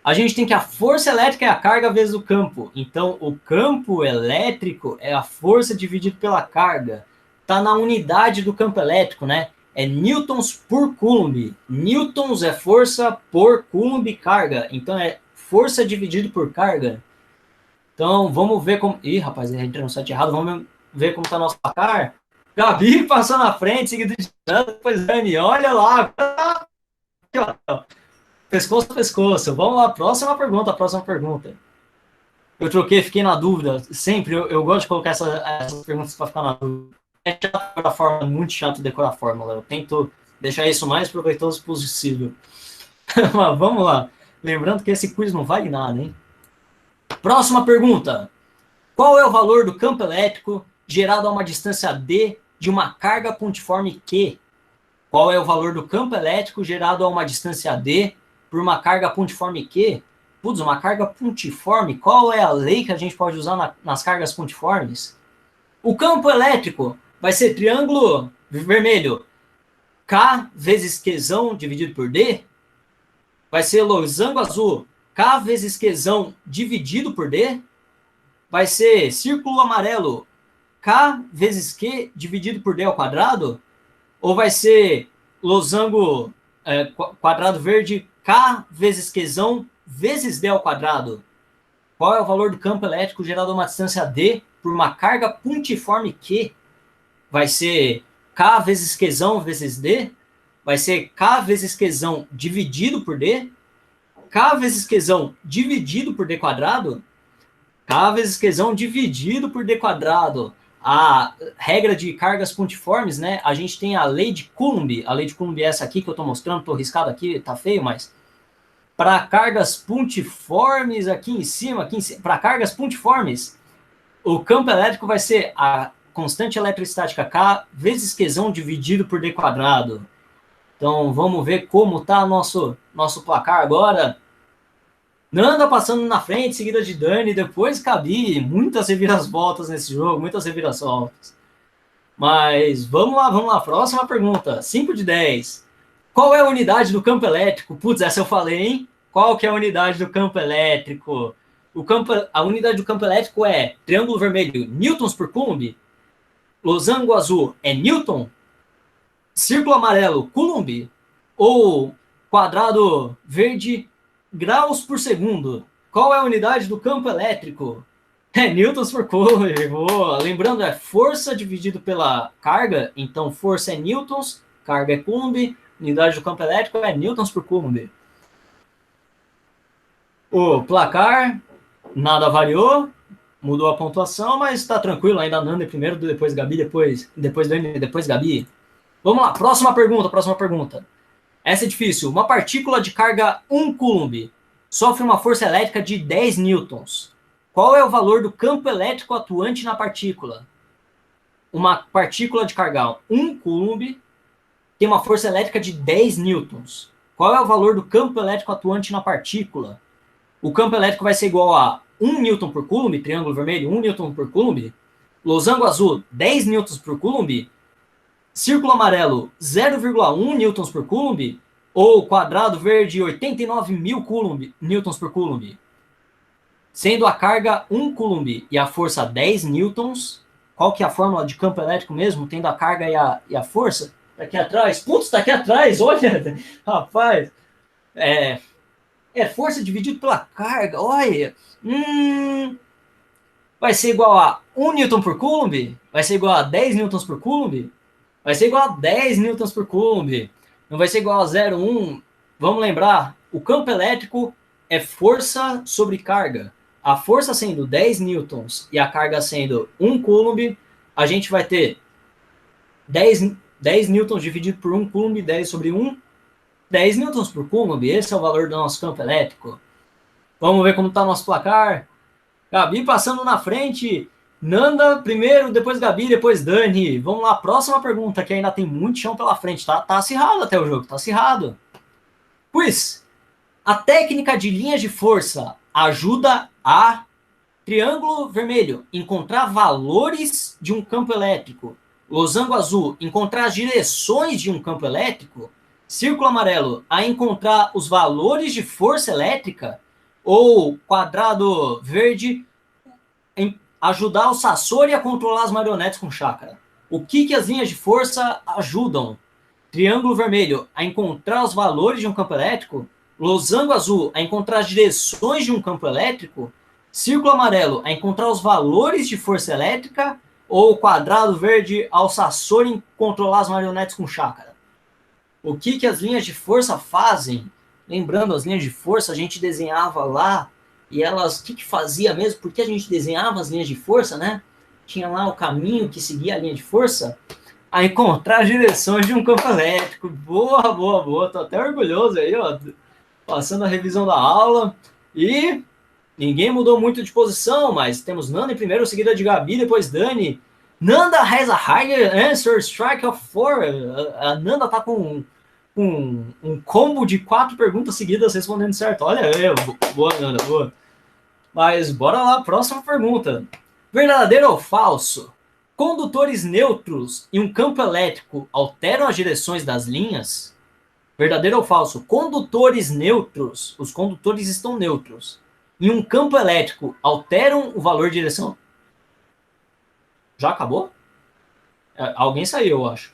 A gente tem que a força elétrica é a carga vezes o campo. Então, o campo elétrico é a força dividido pela carga. Está na unidade do campo elétrico, né? É newtons por coulomb. Newtons é força por coulomb carga. Então, é força dividido por carga. Então, vamos ver como... Ih, rapaz, entrei no site errado. Vamos ver como está nosso placar. Gabi passou na frente, seguido de depois Dani. Olha lá. Pescoço a pescoço. Vamos lá, próxima pergunta. Eu troquei, fiquei na dúvida. Sempre eu gosto de colocar essas perguntas para ficar na dúvida. É chato decorar a fórmula, muito chato decorar a fórmula. Eu tento deixar isso o mais proveitoso possível. Mas vamos lá. Lembrando que esse quiz não vale nada, hein? Próxima pergunta. Qual é o valor do campo elétrico gerado a uma distância d de uma carga pontiforme Q? Qual é o valor do campo elétrico gerado a uma distância d por uma carga pontiforme Q? Putz, uma carga pontiforme, qual é a lei que a gente pode usar nas cargas pontiformes? O campo elétrico vai ser triângulo vermelho, K vezes Qzão dividido por D. Vai ser losango azul, K vezes Qzão dividido por D. Vai ser círculo amarelo, K vezes Q dividido por D ao quadrado. Ou vai ser losango quadrado verde, K vezes Qzão vezes D ao quadrado. Qual é o valor do campo elétrico gerado a uma distância D por uma carga pontiforme Q? Vai ser K vezes Qzão vezes D? Vai ser K vezes Qzão dividido por D? K vezes Qzão dividido por D quadrado? K vezes Qzão dividido por D quadrado. A regra de cargas pontiformes, né? A gente tem a lei de Coulomb. A lei de Coulomb é essa aqui que eu estou mostrando, estou riscado aqui, tá feio, mas para cargas pontiformes aqui em cima, para cargas pontiformes, o campo elétrico vai ser a constante eletrostática K vezes Qzão dividido por D quadrado. Então, vamos ver como está nosso placar agora. Nanda passando na frente, seguida de Dani, depois Gabi. Muitas reviravoltas nesse jogo, muitas reviravoltas. Mas vamos lá. Próxima pergunta. 5 de 10. Qual é a unidade do campo elétrico? Putz, essa eu falei, hein? Qual que é a unidade do campo elétrico? A unidade do campo elétrico é triângulo vermelho, newtons por coulomb. Losango azul é newton. Círculo amarelo, coulomb. Ou quadrado verde, graus por segundo. Qual é a unidade do campo elétrico? É newtons por coulomb. Boa. Lembrando, é força dividido pela carga. Então, força é newtons, carga é coulomb. Unidade do campo elétrico é newtons por coulomb. O placar, nada variou, mudou a pontuação, mas está tranquilo, ainda Nanda primeiro, depois Gabi, depois Dani, depois Gabi. Vamos lá, próxima pergunta. Essa é difícil. Uma partícula de carga 1 coulomb sofre uma força elétrica de 10 newtons. Qual é o valor do campo elétrico atuante na partícula? uma partícula de carga 1 coulomb tem uma força elétrica de 10 newtons. Qual é o valor do campo elétrico atuante na partícula? O campo elétrico vai ser igual a 1 newton por coulomb, triângulo vermelho, 1 newton por coulomb. Losango azul, 10 newtons por coulomb. Círculo amarelo, 0,1 newtons por coulomb. Ou quadrado verde, 89 mil newtons por coulomb. Sendo a carga 1 coulomb e a força 10 newtons, qual que é a fórmula de campo elétrico mesmo, tendo a carga e a força? Tá aqui atrás. Putz, tá aqui atrás, olha, rapaz. Força dividido pela carga, olha. Vai ser igual a 1 newton por coulomb? Vai ser igual a 10 newtons por coulomb? Vai ser igual a 10 newtons por coulomb. Não vai ser igual a 0,1. Vamos lembrar, o campo elétrico é força sobre carga. A força sendo 10 newtons e a carga sendo 1 coulomb, a gente vai ter 10 newtons dividido por 1 coulomb, 10 sobre 1, 10 newtons por coulomb. Esse é o valor do nosso campo elétrico. Vamos ver como está o nosso placar. Gabi passando na frente. Nanda primeiro, depois Gabi, depois Dani. Vamos lá, próxima pergunta, que ainda tem muito chão pela frente. Tá acirrado até o jogo, tá acirrado. Quiz. A técnica de linhas de força ajuda a triângulo vermelho encontrar valores de um campo elétrico. Losango azul, encontrar as direções de um campo elétrico. Círculo amarelo, a encontrar os valores de força elétrica. Ou quadrado verde, ajudar o Sasori a controlar as marionetes com chácara. O que as linhas de força ajudam? Triângulo vermelho, a encontrar os valores de um campo elétrico. Losango azul, a encontrar as direções de um campo elétrico. Círculo amarelo, a encontrar os valores de força elétrica. Ou quadrado verde, ao Sasori controlar as marionetes com chácara. O que as linhas de força fazem? Lembrando, as linhas de força a gente desenhava lá, e elas, o que fazia mesmo? Por que a gente desenhava as linhas de força, né? Tinha lá o caminho que seguia a linha de força, a encontrar as direções de um campo elétrico. Boa, boa, boa. Tô até orgulhoso aí, ó, passando a revisão da aula. E ninguém mudou muito de posição, mas temos Nanda em primeiro, seguida de Gabi, depois Dani. Nanda has a higher answer strike of 4. A Nanda tá com um combo de 4 perguntas seguidas respondendo certo. Olha aí, boa, Nanda, boa. Mas bora lá, próxima pergunta. Verdadeiro ou falso? Condutores neutros em um campo elétrico alteram as direções das linhas? Verdadeiro ou falso? Condutores neutros, os condutores estão neutros, em um campo elétrico alteram o valor de direção? Já acabou? Alguém saiu, eu acho.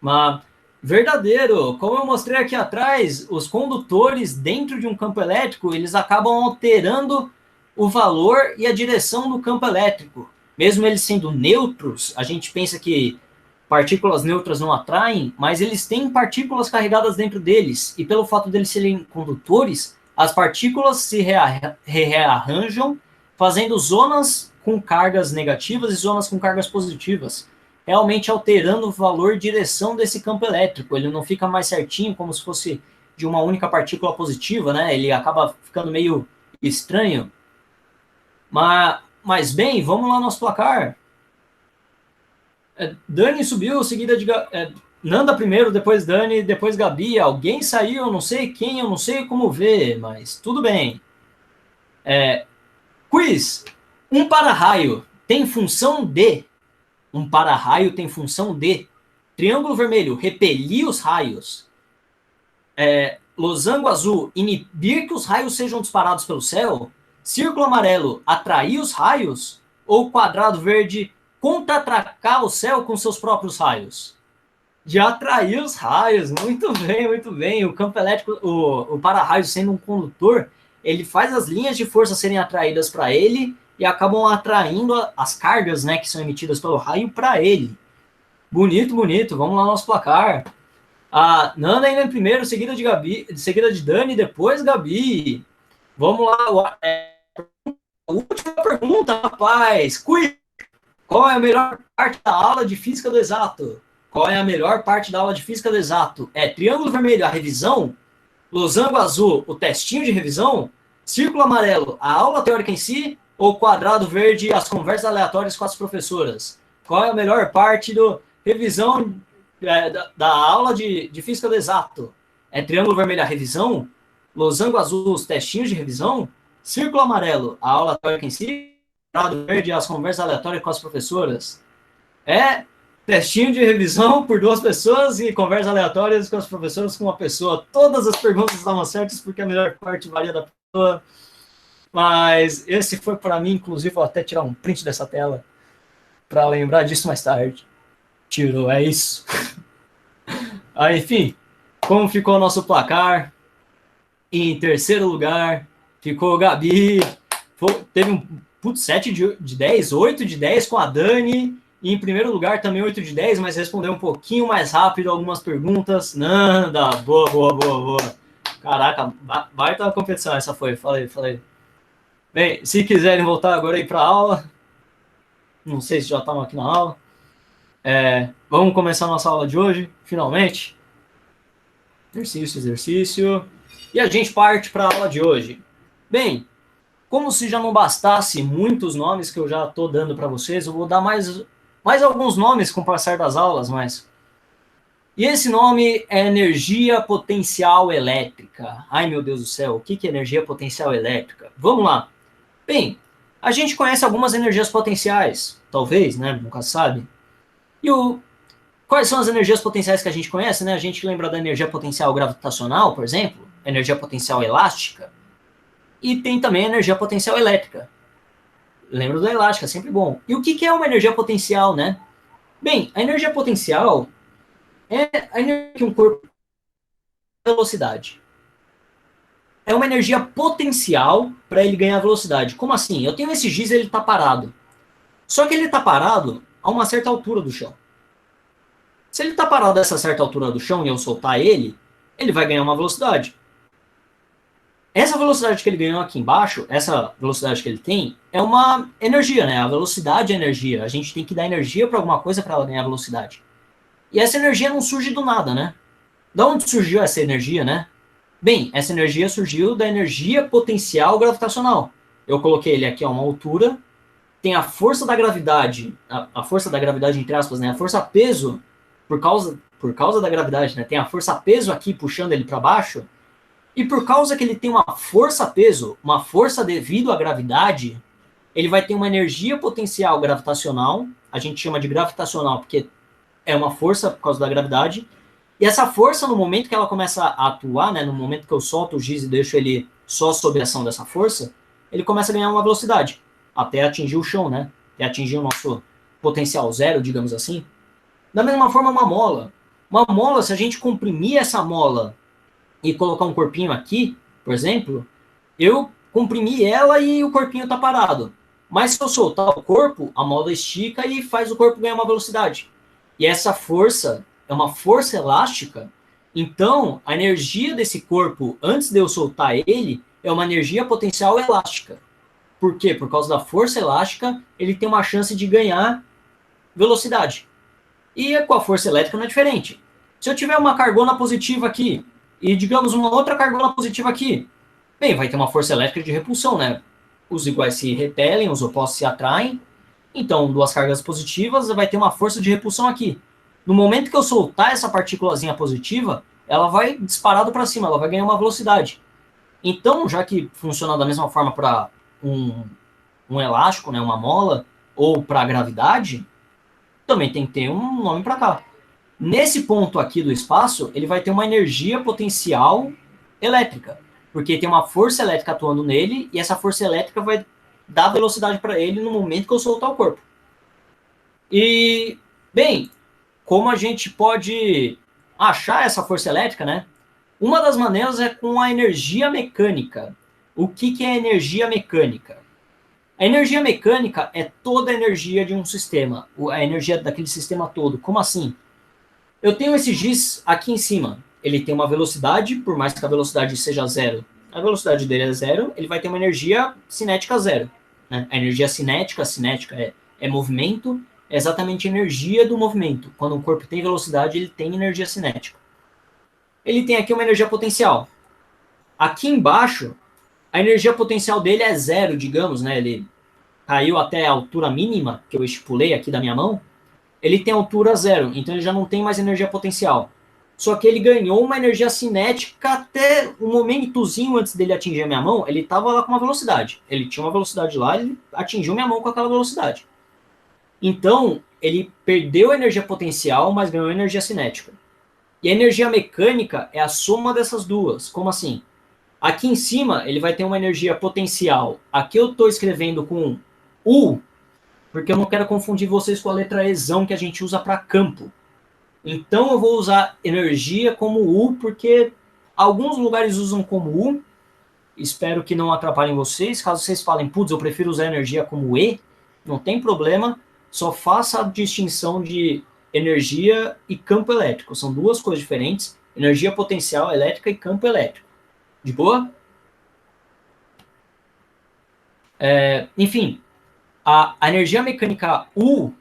Mas verdadeiro, como eu mostrei aqui atrás, os condutores dentro de um campo elétrico, eles acabam alterando o valor e a direção do campo elétrico. Mesmo eles sendo neutros, a gente pensa que partículas neutras não atraem, mas eles têm partículas carregadas dentro deles, e pelo fato deles serem condutores, as partículas se rearranjam, fazendo zonas com cargas negativas e zonas com cargas positivas, realmente alterando o valor e direção desse campo elétrico. Ele não fica mais certinho, como se fosse de uma única partícula positiva, né? Ele acaba ficando meio estranho. Mas bem, vamos lá no nosso placar. Dani subiu, seguida de Nanda primeiro, depois Dani, depois Gabi. Alguém saiu, eu não sei quem, eu não sei como ver, mas tudo bem. Quiz. Um para-raio tem função de... Um para-raio tem função de... Triângulo vermelho, repelir os raios. Losango azul, inibir que os raios sejam disparados pelo céu. Círculo amarelo, atrair os raios. Ou quadrado verde, contra-atacar o céu com seus próprios raios. De atrair os raios, muito bem, muito bem. O campo elétrico, o para-raio sendo um condutor, ele faz as linhas de força serem atraídas para ele e acabam atraindo as cargas, né, que são emitidas pelo raio para ele. Bonito, bonito. Vamos lá no nosso placar. A Nanda ainda em primeiro, seguida de Gabi, seguida de Dani, depois Gabi. Vamos lá. A última pergunta, rapaz. Qual é a melhor parte da aula de física do exato? Qual é a melhor parte da aula de física do exato? Triângulo vermelho, a revisão. Losango azul, o testinho de revisão. Círculo amarelo, a aula teórica em si. Ou quadrado verde, as conversas aleatórias com as professoras? Qual é a melhor parte do revisão da aula de física do exato? É triângulo vermelho a revisão? Losango azul os testinhos de revisão? Círculo amarelo a aula teórica em si? Quadrado verde as conversas aleatórias com as professoras? É testinho de revisão por 2 pessoas e conversas aleatórias com as professoras com uma pessoa. Todas as perguntas estavam certas porque a melhor parte varia da pessoa. Mas esse foi para mim, inclusive, vou até tirar um print dessa tela para lembrar disso mais tarde. Tirou, é isso. Aí, enfim, como ficou o nosso placar? Em terceiro lugar, ficou o Gabi. Teve um 7 de 10, 8 de 10 com a Dani. E em primeiro lugar também 8 de 10, mas respondeu um pouquinho mais rápido algumas perguntas. Nanda, boa, boa, boa, boa. Caraca, vai ter uma competição, essa foi, falei. Bem, se quiserem voltar agora aí para a aula, não sei se já estavam aqui na aula. Vamos começar a nossa aula de hoje, finalmente. Exercício. E a gente parte para a aula de hoje. Bem, como se já não bastasse muitos nomes que eu já estou dando para vocês, eu vou dar mais alguns nomes com o passar das aulas, mas... E esse nome é energia potencial elétrica. Ai, meu Deus do céu, o que é energia potencial elétrica? Vamos lá. Bem, a gente conhece algumas energias potenciais, talvez, né? Nunca sabe. Quais são as energias potenciais que a gente conhece, né? A gente lembra da energia potencial gravitacional, por exemplo, energia potencial elástica, e tem também a energia potencial elétrica. Lembra da elástica, sempre bom. E o que é uma energia potencial, né? Bem, a energia potencial é a energia que um corpo tem velocidade. É uma energia potencial para ele ganhar velocidade. Como assim? Eu tenho esse giz e ele está parado. Só que ele está parado a uma certa altura do chão. Se ele está parado a essa certa altura do chão e eu soltar ele vai ganhar uma velocidade. Essa velocidade que ele ganhou aqui embaixo, essa velocidade que ele tem, é uma energia, né? A velocidade é energia. A gente tem que dar energia para alguma coisa para ela ganhar velocidade. E essa energia não surge do nada, né? Da onde surgiu essa energia, né? Bem, essa energia surgiu da energia potencial gravitacional. Eu coloquei ele aqui a uma altura, tem a força da gravidade, a força da gravidade entre aspas, né? A força peso, por causa da gravidade, né? Tem a força peso aqui puxando ele para baixo, e por causa que ele tem uma força peso, uma força devido à gravidade, ele vai ter uma energia potencial gravitacional, a gente chama de gravitacional porque é uma força por causa da gravidade, e essa força, no momento que ela começa a atuar, né, no momento que eu solto o giz e deixo ele só sob a ação dessa força, ele começa a ganhar uma velocidade, até atingir o chão, né, até atingir o nosso potencial zero, digamos assim. Da mesma forma, uma mola, se a gente comprimir essa mola e colocar um corpinho aqui, por exemplo, eu comprimi ela e o corpinho está parado. Mas se eu soltar o corpo, a mola estica e faz o corpo ganhar uma velocidade. E essa força é uma força elástica, então a energia desse corpo, antes de eu soltar ele, é uma energia potencial elástica. Por quê? Por causa da força elástica, ele tem uma chance de ganhar velocidade. E com a força elétrica não é diferente. Se eu tiver uma cargona positiva aqui, e digamos uma outra cargona positiva aqui, bem, vai ter uma força elétrica de repulsão, né? Os iguais se repelem, os opostos se atraem. Então, duas cargas positivas vai ter uma força de repulsão aqui. No momento que eu soltar essa partículazinha positiva, ela vai disparado para cima, ela vai ganhar uma velocidade. Então, já que funciona da mesma forma para um elástico, né, uma mola, ou para a gravidade, também tem que ter um nome para cá. Nesse ponto aqui do espaço, ele vai ter uma energia potencial elétrica, porque tem uma força elétrica atuando nele, e essa força elétrica vai dar velocidade para ele no momento que eu soltar o corpo. E, bem, como a gente pode achar essa força elétrica, né? Uma das maneiras é com a energia mecânica. O que é energia mecânica? A energia mecânica é toda a energia de um sistema, a energia daquele sistema todo. Como assim? Eu tenho esse giz aqui em cima. Ele tem uma velocidade, por mais que a velocidade seja zero, a velocidade dele é zero, ele vai ter uma energia cinética zero. Né? A energia cinética é movimento, é exatamente a energia do movimento. Quando um corpo tem velocidade, ele tem energia cinética. Ele tem aqui uma energia potencial. Aqui embaixo, a energia potencial dele é zero, digamos, né? Ele caiu até a altura mínima que eu estipulei aqui da minha mão. ele tem altura zero, então ele já não tem mais energia potencial. Só que ele ganhou uma energia cinética até um momentozinho antes dele atingir a minha mão, ele estava lá com uma velocidade. Ele tinha uma velocidade lá, ele atingiu minha mão com aquela velocidade. Então, ele perdeu energia potencial, mas ganhou energia cinética. E a energia mecânica é a soma dessas duas. Como assim? Aqui em cima, ele vai ter uma energia potencial. Aqui eu estou escrevendo com U, porque eu não quero confundir vocês com a letra Ezão que a gente usa para campo. Então eu vou usar energia como U, porque alguns lugares usam como U. Espero que não atrapalhem vocês. Caso vocês falem, putz, eu prefiro usar energia como E, não tem problema. Só faça a distinção de energia e campo elétrico. São duas coisas diferentes. Energia potencial elétrica e campo elétrico. De boa? Enfim, a energia mecânica U,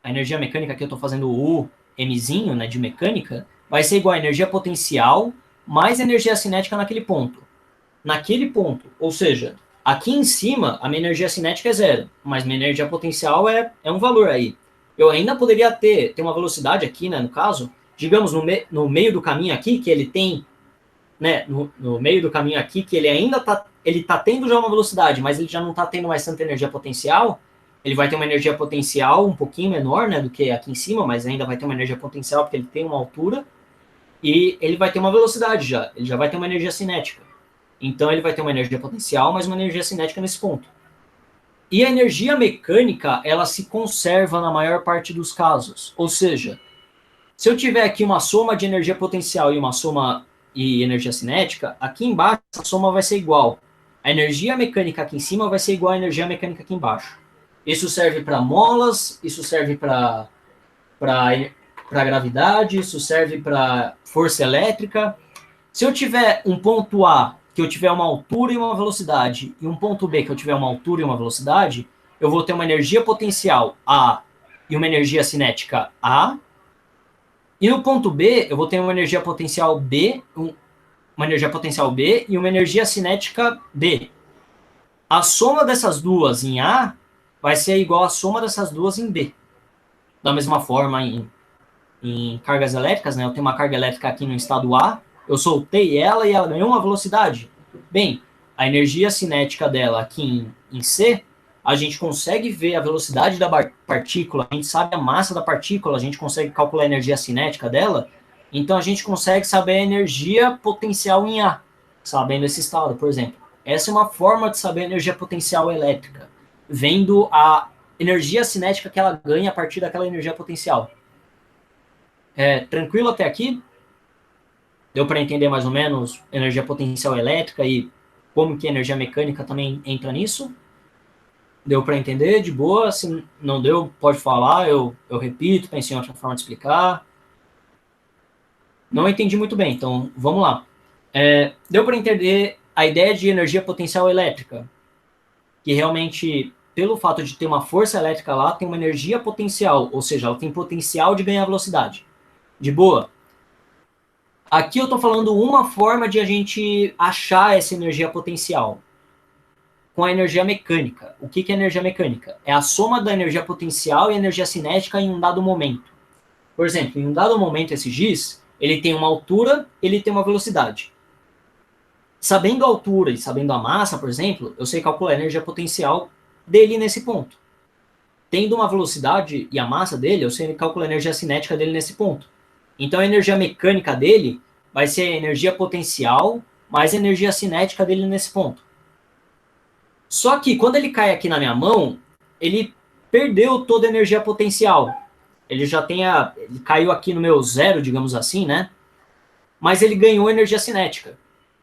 a energia mecânica que eu estou fazendo U, Mzinho, né, de mecânica, vai ser igual a energia potencial mais energia cinética naquele ponto. Naquele ponto, ou seja, aqui em cima a minha energia cinética é zero, mas minha energia potencial é um valor aí. Eu ainda poderia ter uma velocidade aqui, né, no caso, digamos no meio do caminho aqui, que ele tem, né, no meio do caminho aqui, que ele ainda tá tendo já uma velocidade, mas ele já não está tendo mais tanta energia potencial. Ele vai ter uma energia potencial um pouquinho menor, né, do que aqui em cima, mas ainda vai ter uma energia potencial porque ele tem uma altura, e ele vai ter uma velocidade já, ele já vai ter uma energia cinética. Então ele vai ter uma energia potencial, mas uma energia cinética nesse ponto. E a energia mecânica, ela se conserva na maior parte dos casos. Ou seja, se eu tiver aqui uma soma de energia potencial e uma soma e energia cinética, aqui embaixo a soma vai ser igual. A energia mecânica aqui em cima vai ser igual à energia mecânica aqui embaixo. Isso serve para molas, isso serve para gravidade, isso serve para força elétrica. Se eu tiver um ponto A que eu tiver uma altura e uma velocidade, e um ponto B que eu tiver uma altura e uma velocidade, eu vou ter uma energia potencial A e uma energia cinética A. E no ponto B, eu vou ter uma energia potencial B, uma energia potencial B e uma energia cinética B. A soma dessas duas em A vai ser igual à soma dessas duas em B. Da mesma forma, em cargas elétricas, né? Eu tenho uma carga elétrica aqui no estado A, eu soltei ela e ela ganhou uma velocidade. Bem, a energia cinética dela aqui em C, a gente consegue ver a velocidade da partícula, a gente sabe a massa da partícula, a gente consegue calcular a energia cinética dela, então a gente consegue saber a energia potencial em A, sabendo esse estado, por exemplo. Essa é uma forma de saber a energia potencial elétrica, vendo a energia cinética que ela ganha a partir daquela energia potencial. Tranquilo até aqui? Deu para entender mais ou menos energia potencial elétrica e como que a energia mecânica também entra nisso? Deu para entender de boa? Se não deu, pode falar, eu repito, pense em outra forma de explicar. Não entendi muito bem, então vamos lá. Deu para entender a ideia de energia potencial elétrica, que realmente, pelo fato de ter uma força elétrica lá, tem uma energia potencial, ou seja, ela tem potencial de ganhar velocidade. De boa? Aqui eu estou falando uma forma de a gente achar essa energia potencial com a energia mecânica. O que é energia mecânica? É a soma da energia potencial e energia cinética em um dado momento. Por exemplo, em um dado momento esse giz, ele tem uma altura, ele tem uma velocidade. Sabendo a altura e sabendo a massa, por exemplo, eu sei calcular a energia potencial dele nesse ponto. Tendo uma velocidade e a massa dele, eu sei calcular a energia cinética dele nesse ponto. Então a energia mecânica dele vai ser a energia potencial mais a energia cinética dele nesse ponto. Só que quando ele cai aqui na minha mão, ele perdeu toda a energia potencial. Ele já tem ele caiu aqui no meu zero, digamos assim, né? Mas ele ganhou energia cinética.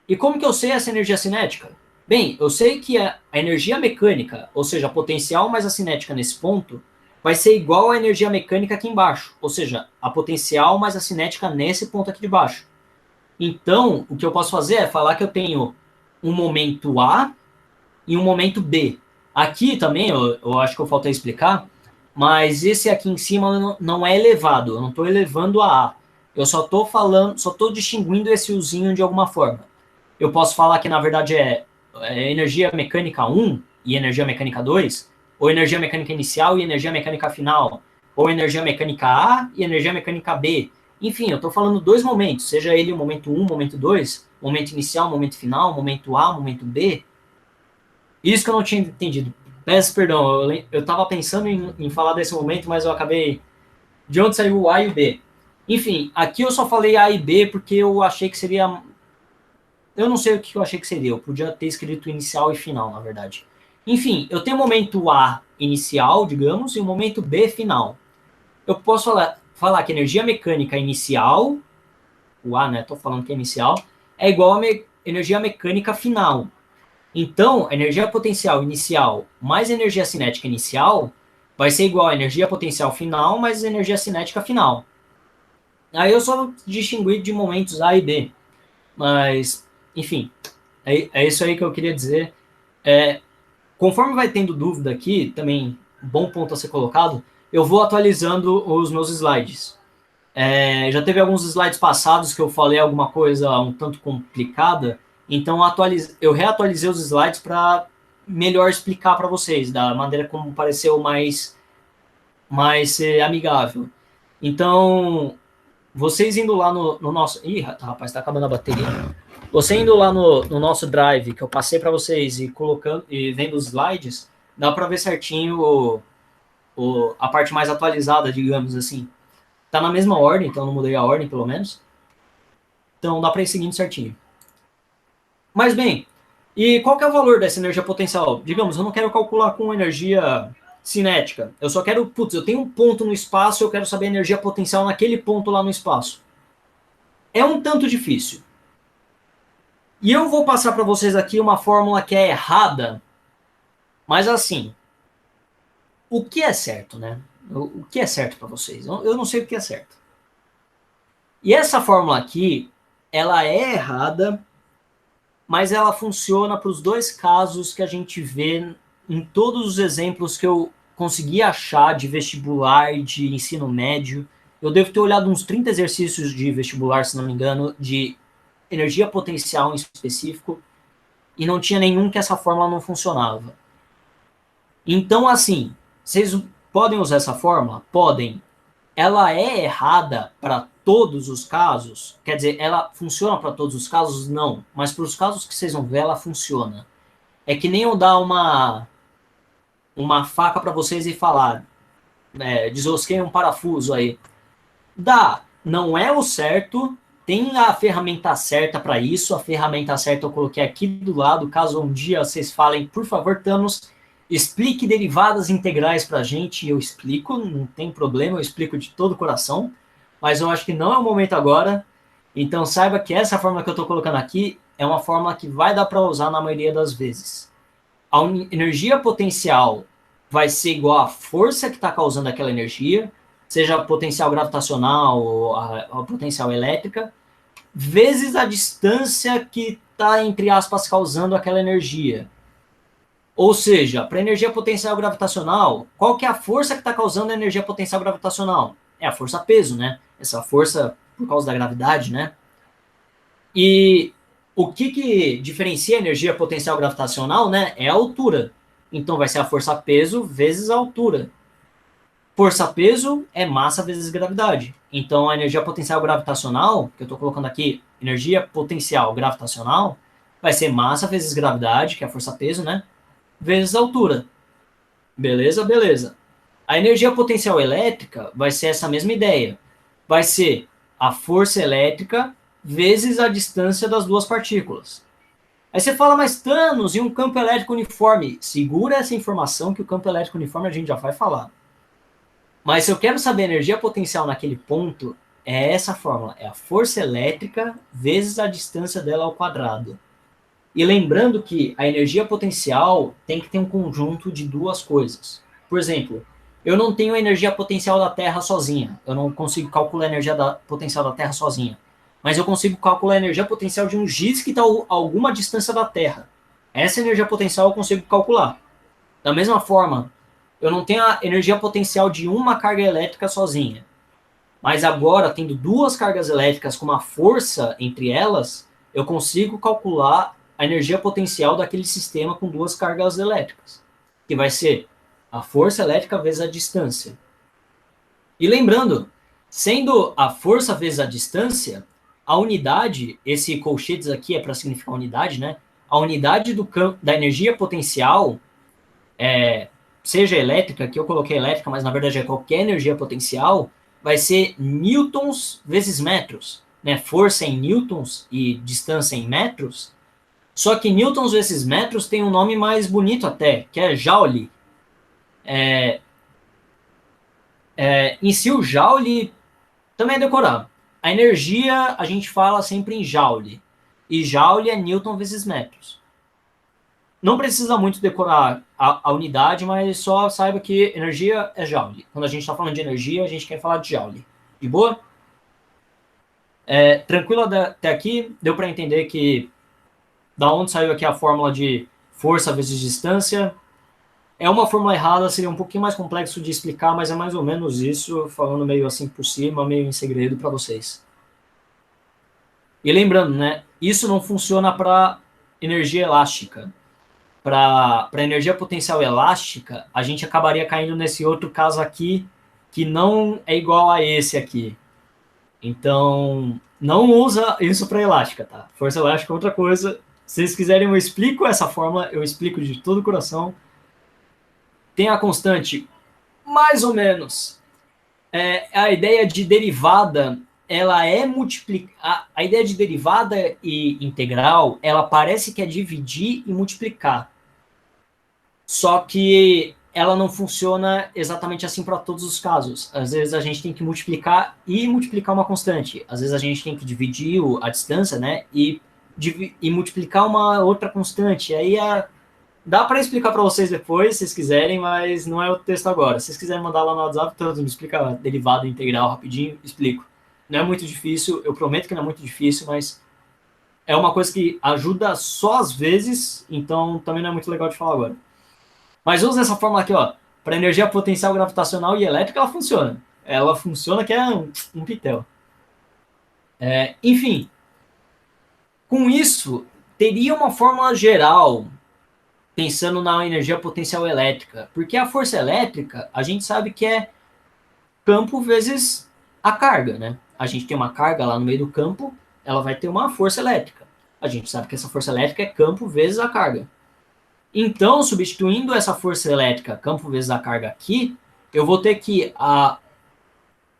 E como que eu sei essa energia cinética? Bem, eu sei que a energia mecânica, ou seja, a potencial mais a cinética nesse ponto, vai ser igual à energia mecânica aqui embaixo, ou seja, a potencial mais a cinética nesse ponto aqui de baixo. Então, o que eu posso fazer é falar que eu tenho um momento A e um momento B. Aqui também, eu acho que eu faltei explicar, mas esse aqui em cima não é elevado, eu não estou elevando a A. Eu só estou distinguindo esse uzinho de alguma forma. Eu posso falar que, na verdade, é energia mecânica 1 e energia mecânica 2, ou energia mecânica inicial e energia mecânica final. ou energia mecânica A e energia mecânica B. Enfim, eu estou falando dois momentos, seja ele o momento 1, momento 2, momento inicial, momento final, momento A, momento B. Isso que eu não tinha entendido. Peço perdão, eu estava pensando em falar desse momento, mas eu acabei... De onde saiu o A e o B? Enfim, aqui eu só falei A e B porque eu achei que seria... Eu não sei o que eu achei que seria, eu podia ter escrito inicial e final, na verdade. Enfim, eu tenho o momento A inicial, digamos, e o momento B final. Eu posso falar que energia mecânica inicial, o A, né, estou falando que é inicial, é igual a energia mecânica final. Então, a energia potencial inicial mais energia cinética inicial vai ser igual a energia potencial final mais energia cinética final. Aí eu só distingui de momentos A e B. Mas, enfim, é isso aí que eu queria dizer. Conforme vai tendo dúvida aqui, também bom ponto a ser colocado, eu vou atualizando os meus slides. Já teve alguns slides passados que eu falei alguma coisa um tanto complicada, então eu reatualizei os slides para melhor explicar para vocês, da maneira como pareceu mais amigável. Então, vocês indo lá no nosso... Ih, rapaz, tá acabando a bateria. Você indo lá no nosso drive, que eu passei para vocês, e colocando e vendo os slides, dá para ver certinho a parte mais atualizada, digamos assim. Tá na mesma ordem, então não mudei a ordem, pelo menos. Então dá para ir seguindo certinho. Mas bem, e qual que é o valor dessa energia potencial? Digamos, eu não quero calcular com energia cinética. Eu só quero, putz, eu tenho um ponto no espaço e eu quero saber a energia potencial naquele ponto lá no espaço. É um tanto difícil. E eu vou passar para vocês aqui uma fórmula que é errada, mas assim, o que é certo, né? O que é certo para vocês? Eu não sei o que é certo. E essa fórmula aqui, ela é errada, mas ela funciona para os dois casos que a gente vê em todos os exemplos que eu consegui achar de vestibular e de ensino médio. Eu devo ter olhado uns 30 exercícios de vestibular, se não me engano, de energia potencial em específico, e não tinha nenhum que essa fórmula não funcionava. Então, assim, vocês podem usar essa fórmula? Podem. Ela é errada para todos os casos? Quer dizer, ela funciona para todos os casos? Não. Mas para os casos que vocês vão ver, ela funciona. É que nem eu dar uma faca para vocês e falar, desrosquei um parafuso aí. Dá. Não é o certo. Tem a ferramenta certa para isso. A ferramenta certa eu coloquei aqui do lado. Caso um dia vocês falem, por favor, Thanos, explique derivadas integrais para a gente. Eu explico, não tem problema, eu explico de todo o coração. Mas eu acho que não é o momento agora. Então saiba que essa fórmula que eu estou colocando aqui é uma fórmula que vai dar para usar na maioria das vezes. A energia potencial vai ser igual à força que está causando aquela energia, seja a potencial gravitacional ou a potencial elétrica, vezes a distância que está, entre aspas, causando aquela energia. Ou seja, para a energia potencial gravitacional, qual que é a força que está causando a energia potencial gravitacional? É a força-peso, né? Essa força por causa da gravidade, né? E o que diferencia a energia potencial gravitacional, né? É a altura. Então vai ser a força-peso vezes a altura. Força-peso é massa vezes gravidade. Então a energia potencial gravitacional, que eu estou colocando aqui, energia potencial gravitacional, vai ser massa vezes gravidade, que é a força-peso, né? Vezes a altura. Beleza? Beleza. A energia potencial elétrica vai ser essa mesma ideia. Vai ser a força elétrica vezes a distância das duas partículas. Aí você fala, mas Thanos, e um campo elétrico uniforme? Segura essa informação que o campo elétrico uniforme a gente já vai falar. Mas se eu quero saber a energia potencial naquele ponto, é essa fórmula. É a força elétrica vezes a distância dela ao quadrado. E lembrando que a energia potencial tem que ter um conjunto de duas coisas. Por exemplo, eu não tenho a energia potencial da Terra sozinha. Eu não consigo calcular a energia potencial da Terra sozinha. Mas eu consigo calcular a energia potencial de um giz que está a alguma distância da Terra. Essa energia potencial eu consigo calcular. Da mesma forma, eu não tenho a energia potencial de uma carga elétrica sozinha. Mas agora, tendo duas cargas elétricas com uma força entre elas, eu consigo calcular a energia potencial daquele sistema com duas cargas elétricas, que vai ser a força elétrica vezes a distância. E lembrando, sendo a força vezes a distância, a unidade, esse colchetes aqui é para significar unidade, né? A unidade do campo, da energia potencial, seja elétrica, que eu coloquei elétrica, mas na verdade é qualquer energia potencial, vai ser newtons vezes metros, né? Força em newtons e distância em metros. Só que newtons vezes metros tem um nome mais bonito até, que é joule. Em si, o joule também é decorar. A energia, a gente fala sempre em joule. E joule é newton vezes metros. Não precisa muito decorar a unidade, mas só saiba que energia é joule. Quando a gente está falando de energia, a gente quer falar de joule. De boa? Tranquilo até aqui? Deu para entender que da onde saiu aqui a fórmula de força vezes distância? É uma fórmula errada, seria um pouquinho mais complexo de explicar, mas é mais ou menos isso, falando meio assim por cima, meio em segredo para vocês. E lembrando, né, isso não funciona para energia elástica. Para energia potencial elástica, a gente acabaria caindo nesse outro caso aqui, que não é igual a esse aqui. Então, não usa isso para elástica, tá? Força elástica é outra coisa. Se vocês quiserem, eu explico essa fórmula, eu explico de todo o coração. Tem a constante, mais ou menos. A ideia de derivada, ela é multiplicar. A ideia de derivada e integral, ela parece que é dividir e multiplicar. Só que ela não funciona exatamente assim para todos os casos. Às vezes a gente tem que multiplicar e multiplicar uma constante. Às vezes a gente tem que dividir a distância, né? E multiplicar uma outra constante. Aí dá para explicar para vocês depois, se vocês quiserem, mas não é o texto agora. Se vocês quiserem mandar lá no WhatsApp, tanto me explica derivada integral rapidinho, explico. Não é muito difícil, eu prometo que não é muito difícil, mas é uma coisa que ajuda só às vezes, então também não é muito legal de falar agora. Mas usa essa fórmula aqui, ó. Para energia potencial gravitacional e elétrica, ela funciona. Ela funciona que é um pitel. Enfim, com isso, teria uma fórmula geral, pensando na energia potencial elétrica. Porque a força elétrica, a gente sabe que é campo vezes a carga, né? A gente tem uma carga lá no meio do campo, ela vai ter uma força elétrica. A gente sabe que essa força elétrica é campo vezes a carga. Então, substituindo essa força elétrica, campo vezes a carga aqui, eu vou ter que a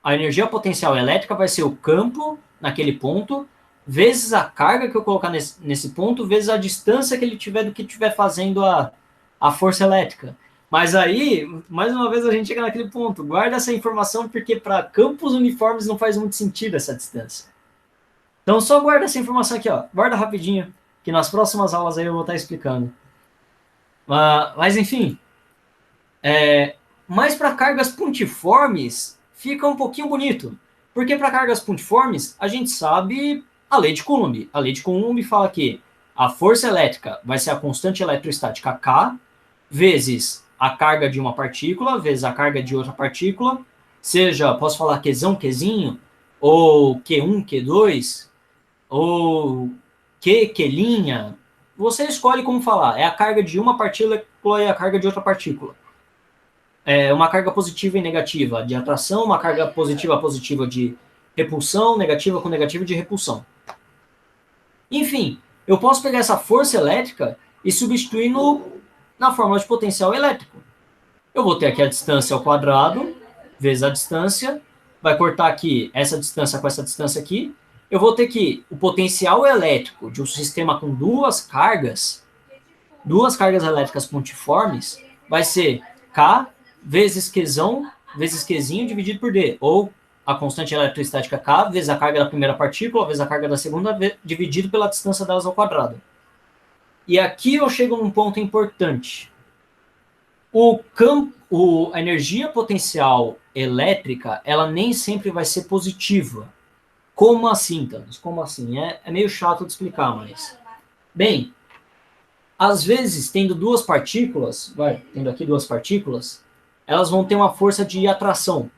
energia potencial elétrica vai ser o campo naquele ponto, vezes a carga que eu colocar nesse ponto, vezes a distância que ele tiver do que estiver fazendo a força elétrica. Mas aí, mais uma vez, a gente chega naquele ponto. Guarda essa informação, porque para campos uniformes não faz muito sentido essa distância. Então, só guarda essa informação aqui, ó. Guarda rapidinho, que nas próximas aulas aí eu vou estar explicando. Mas enfim, mas para cargas pontiformes fica um pouquinho bonito. Porque para cargas pontiformes, a gente sabe a lei de Coulomb. A lei de Coulomb fala que a força elétrica vai ser a constante eletrostática K, vezes a carga de uma partícula, vezes a carga de outra partícula, seja, posso falar Qzão, Qzinho, ou Q1, Q2, ou Qlinha, você escolhe como falar. É a carga de uma partícula e a carga de outra partícula. É uma carga positiva e negativa de atração, uma carga positiva de repulsão, negativa com negativa de repulsão. Enfim, eu posso pegar essa força elétrica e substituir na fórmula de potencial elétrico. Eu vou ter aqui a distância ao quadrado, vezes a distância, vai cortar aqui essa distância com essa distância aqui, eu vou ter que o potencial elétrico de um sistema com duas cargas elétricas pontiformes, vai ser K vezes Qzão vezes Qzinho dividido por D, ou a constante eletrostática K vezes a carga da primeira partícula vezes a carga da segunda, dividido pela distância delas ao quadrado. E aqui eu chego num ponto importante. A energia potencial elétrica, ela nem sempre vai ser positiva. Como assim, Thanos? Como assim? É meio chato de explicar, mas... Bem, às vezes, tendo aqui duas partículas, elas vão ter uma força de atração.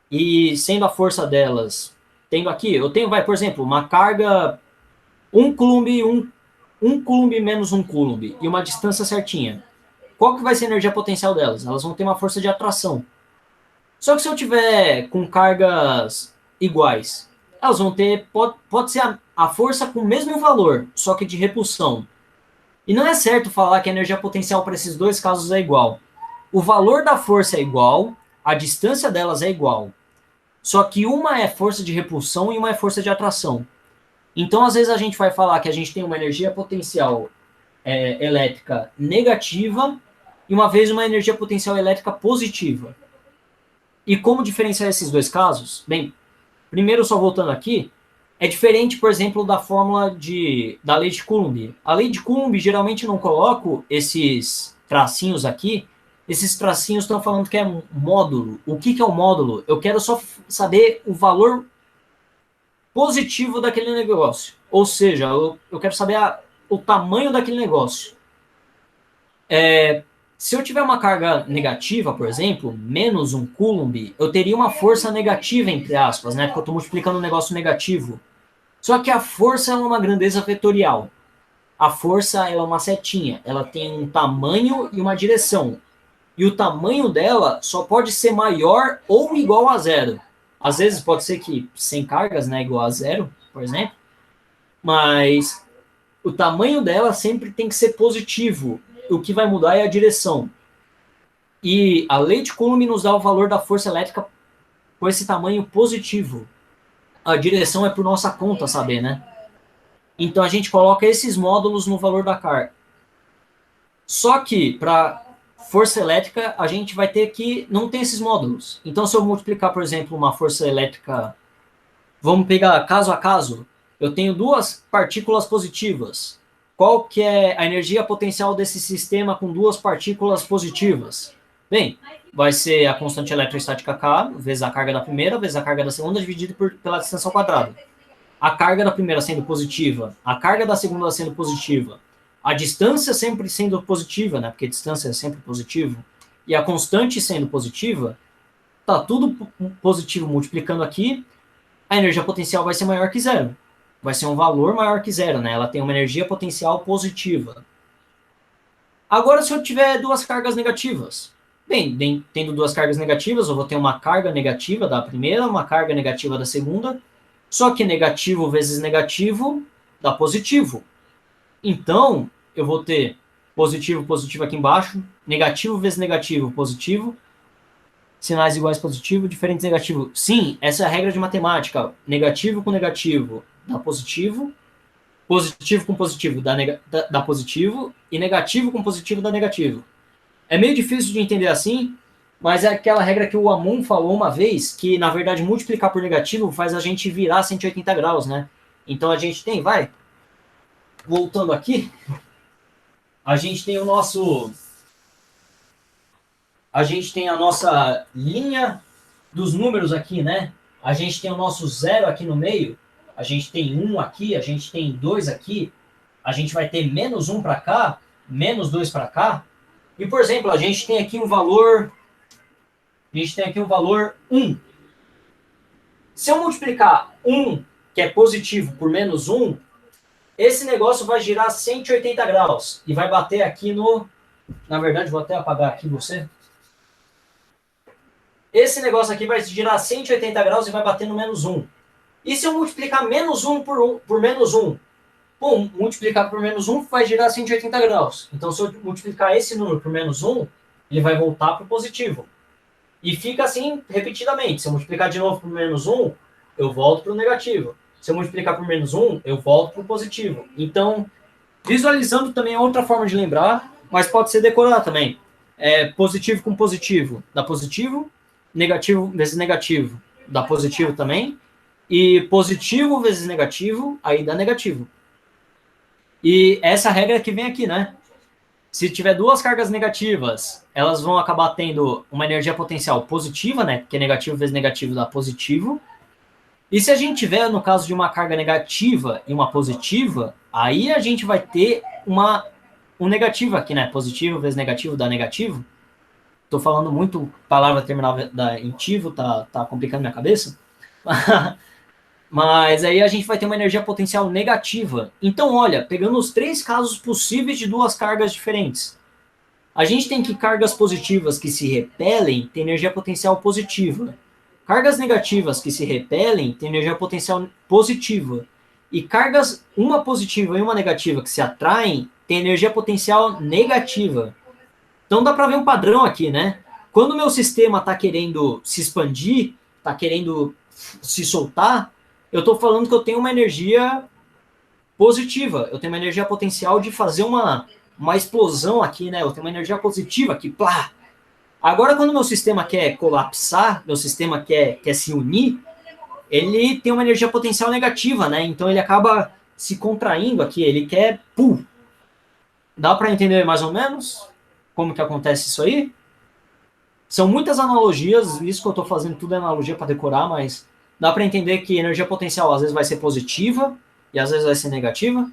E sendo a força delas, eu tenho, por exemplo, uma carga 1 Coulomb, 1 Coulomb menos 1 Coulomb, e uma distância certinha. Qual que vai ser a energia potencial delas? Elas vão ter uma força de atração. Só que se eu tiver com cargas iguais, elas vão ter, pode ser a força com o mesmo valor, só que de repulsão. E não é certo falar que a energia potencial para esses dois casos é igual. O valor da força é igual, a distância delas é igual. Só que uma é força de repulsão e uma é força de atração. Então, às vezes, a gente vai falar que a gente tem uma energia potencial elétrica negativa e uma vez uma energia potencial elétrica positiva. E como diferenciar esses dois casos? Bem, primeiro, só voltando aqui, é diferente, por exemplo, da fórmula da lei de Coulomb. A lei de Coulomb, geralmente, não coloco esses tracinhos aqui. Esses tracinhos estão falando que é um módulo. O que é um módulo? Eu quero só saber o valor positivo daquele negócio. Ou seja, eu quero saber o tamanho daquele negócio. Se eu tiver uma carga negativa, por exemplo, menos um Coulomb, eu teria uma força negativa, entre aspas, né? Porque eu estou multiplicando um negócio negativo. Só que a força é uma grandeza vetorial. A força ela é uma setinha. Ela tem um tamanho e uma direção. E o tamanho dela só pode ser maior ou igual a zero. Às vezes pode ser que sem cargas, né, igual a zero, por exemplo. Mas o tamanho dela sempre tem que ser positivo. O que vai mudar é a direção. E a lei de Coulomb nos dá o valor da força elétrica com esse tamanho positivo. A direção é por nossa conta saber, né? Então a gente coloca esses módulos no valor da carga. Só que para força elétrica a gente vai ter que não tem esses módulos. Então se eu multiplicar, por exemplo, uma força elétrica, vamos pegar caso a caso, eu tenho duas partículas positivas. Qual que é a energia potencial desse sistema com duas partículas positivas? Bem, vai ser a constante eletrostática K, vezes a carga da primeira, vezes a carga da segunda, dividido pela distância ao quadrado. A carga da primeira sendo positiva, a carga da segunda sendo positiva, a distância sempre sendo positiva, né? Porque a distância é sempre positiva, e a constante sendo positiva, tá tudo positivo multiplicando aqui, a energia potencial vai ser maior que zero. Vai ser um valor maior que zero, né? Ela tem uma energia potencial positiva. Agora, se eu tiver duas cargas negativas, bem, tendo duas cargas negativas, eu vou ter uma carga negativa da primeira, uma carga negativa da segunda, só que negativo vezes negativo dá positivo. Então, eu vou ter positivo, positivo aqui embaixo, negativo vezes negativo, positivo, sinais iguais positivo, diferentes negativo. Sim, essa é a regra de matemática. Negativo com negativo dá positivo, positivo com positivo dá positivo, e negativo com positivo dá negativo. É meio difícil de entender assim, mas é aquela regra que o Amun falou uma vez, que na verdade multiplicar por negativo faz a gente virar 180 graus, né? Então a gente tem, voltando aqui, a gente tem a nossa linha dos números aqui, né? A gente tem o nosso zero aqui no meio, a gente tem 1 aqui, a gente tem 2 aqui, a gente vai ter menos 1 para cá, menos 2 para cá. E, por exemplo, a gente tem aqui um valor 1. Se eu multiplicar 1, que é positivo, por menos 1, esse negócio vai girar 180 graus e vai bater aqui no... Na verdade, vou até apagar aqui você. Esse negócio aqui vai girar 180 graus e vai bater no menos 1. E se eu multiplicar menos 1 por menos 1? Bom, multiplicar por menos 1 vai girar 180 graus. Então, se eu multiplicar esse número por menos 1, ele vai voltar para o positivo. E fica assim repetidamente. Se eu multiplicar de novo por menos 1, eu volto para o negativo. Se eu multiplicar por menos 1, eu volto para o positivo. Então, visualizando também é outra forma de lembrar, mas pode ser decorar também. Positivo com positivo dá positivo, negativo vezes negativo dá positivo também, e positivo vezes negativo, aí dá negativo. E essa regra que vem aqui, né? Se tiver duas cargas negativas, elas vão acabar tendo uma energia potencial positiva, né? Porque negativo vezes negativo dá positivo. E se a gente tiver, no caso de uma carga negativa e uma positiva, aí a gente vai ter um negativo aqui, né? Positivo vezes negativo dá negativo. Tô falando muito palavra terminal em tivo, tá complicando minha cabeça. Mas aí a gente vai ter uma energia potencial negativa. Então, olha, pegando os três casos possíveis de duas cargas diferentes. A gente tem que cargas positivas que se repelem têm energia potencial positiva. Cargas negativas que se repelem têm energia potencial positiva. E cargas, uma positiva e uma negativa que se atraem, têm energia potencial negativa. Então dá para ver um padrão aqui, né? Quando o meu sistema está querendo se expandir, está querendo se soltar, eu estou falando que eu tenho uma energia positiva, eu tenho uma energia potencial de fazer uma explosão aqui, né? Eu tenho uma energia positiva aqui, plá. Agora, quando meu sistema quer colapsar, meu sistema quer se unir, ele tem uma energia potencial negativa, né? Então ele acaba se contraindo aqui, ele quer, pum. Dá para entender mais ou menos como que acontece isso aí? São muitas analogias, isso que eu estou fazendo tudo é analogia para decorar, mas dá para entender que energia potencial às vezes vai ser positiva e às vezes vai ser negativa.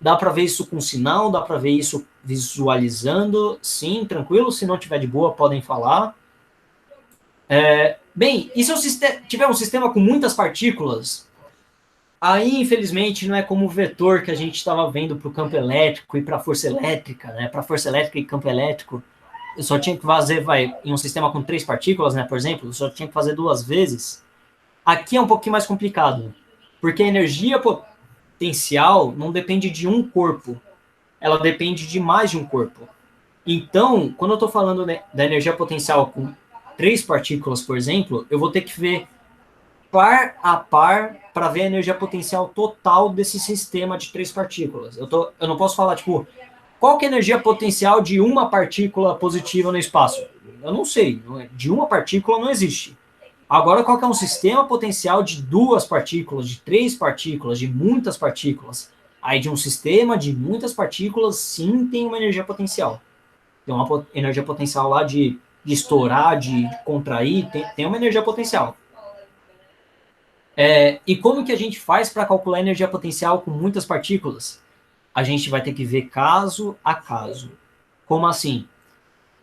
Dá para ver isso com sinal, dá para ver isso visualizando, sim, tranquilo. Se não tiver de boa, podem falar. Bem, e se eu tiver um sistema com muitas partículas, aí infelizmente não é como o vetor que a gente estava vendo para o campo elétrico e para a força elétrica, né? Para força elétrica e campo elétrico, eu só tinha que fazer, em um sistema com 3 partículas, né? Por exemplo, eu só tinha que fazer 2 vezes. Aqui é um pouquinho mais complicado, porque a energia potencial não depende de um corpo, ela depende de mais de um corpo. Então, quando eu estou falando, né, da energia potencial com 3 partículas, por exemplo, eu vou ter que ver par a par para ver a energia potencial total desse sistema de 3 partículas. Eu não posso falar, tipo, qual que é a energia potencial de uma partícula positiva no espaço? Eu não sei. De uma partícula não existe. Agora, qual que é um sistema potencial de 2 partículas, de 3 partículas, de muitas partículas? Aí, de um sistema de muitas partículas, sim, tem uma energia potencial. Tem uma energia potencial lá de estourar, de contrair, tem uma energia potencial. E como que a gente faz para calcular a energia potencial com muitas partículas? A gente vai ter que ver caso a caso. Como assim?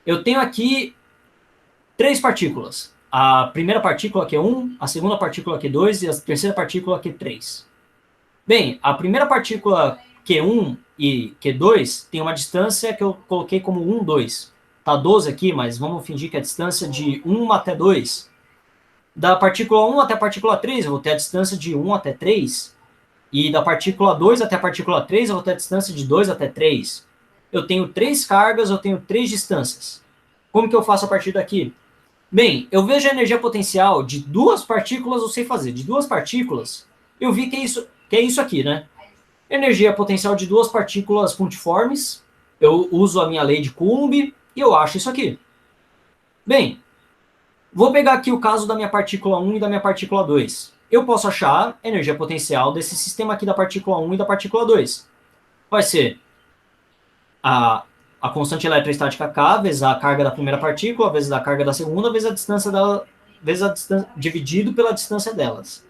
Eu tenho aqui 3 partículas. A primeira partícula Q1, a segunda partícula Q2 e a terceira partícula Q3. Bem, a primeira partícula Q1 e Q2 tem uma distância que eu coloquei como 1, 2. Tá 12 aqui, mas vamos fingir que é a distância de 1 até 2. Da partícula 1 até a partícula 3, eu vou ter a distância de 1 até 3. E da partícula 2 até a partícula 3, eu vou ter a distância de 2 até 3. Eu tenho 3 cargas, eu tenho 3 distâncias. Como que eu faço a partir daqui? Bem, eu vejo a energia potencial de 2 partículas, eu sei fazer. De 2 partículas, eu vi que é isso aqui, né? Energia potencial de 2 partículas pontiformes, eu uso a minha lei de Coulomb e eu acho isso aqui. Bem, vou pegar aqui o caso da minha partícula 1 e da minha partícula 2. Eu posso achar a energia potencial desse sistema aqui da partícula 1 e da partícula 2. Vai ser a constante eletrostática K vezes a carga da primeira partícula, vezes a carga da segunda, vezes a distância dela, dividido pela distância delas.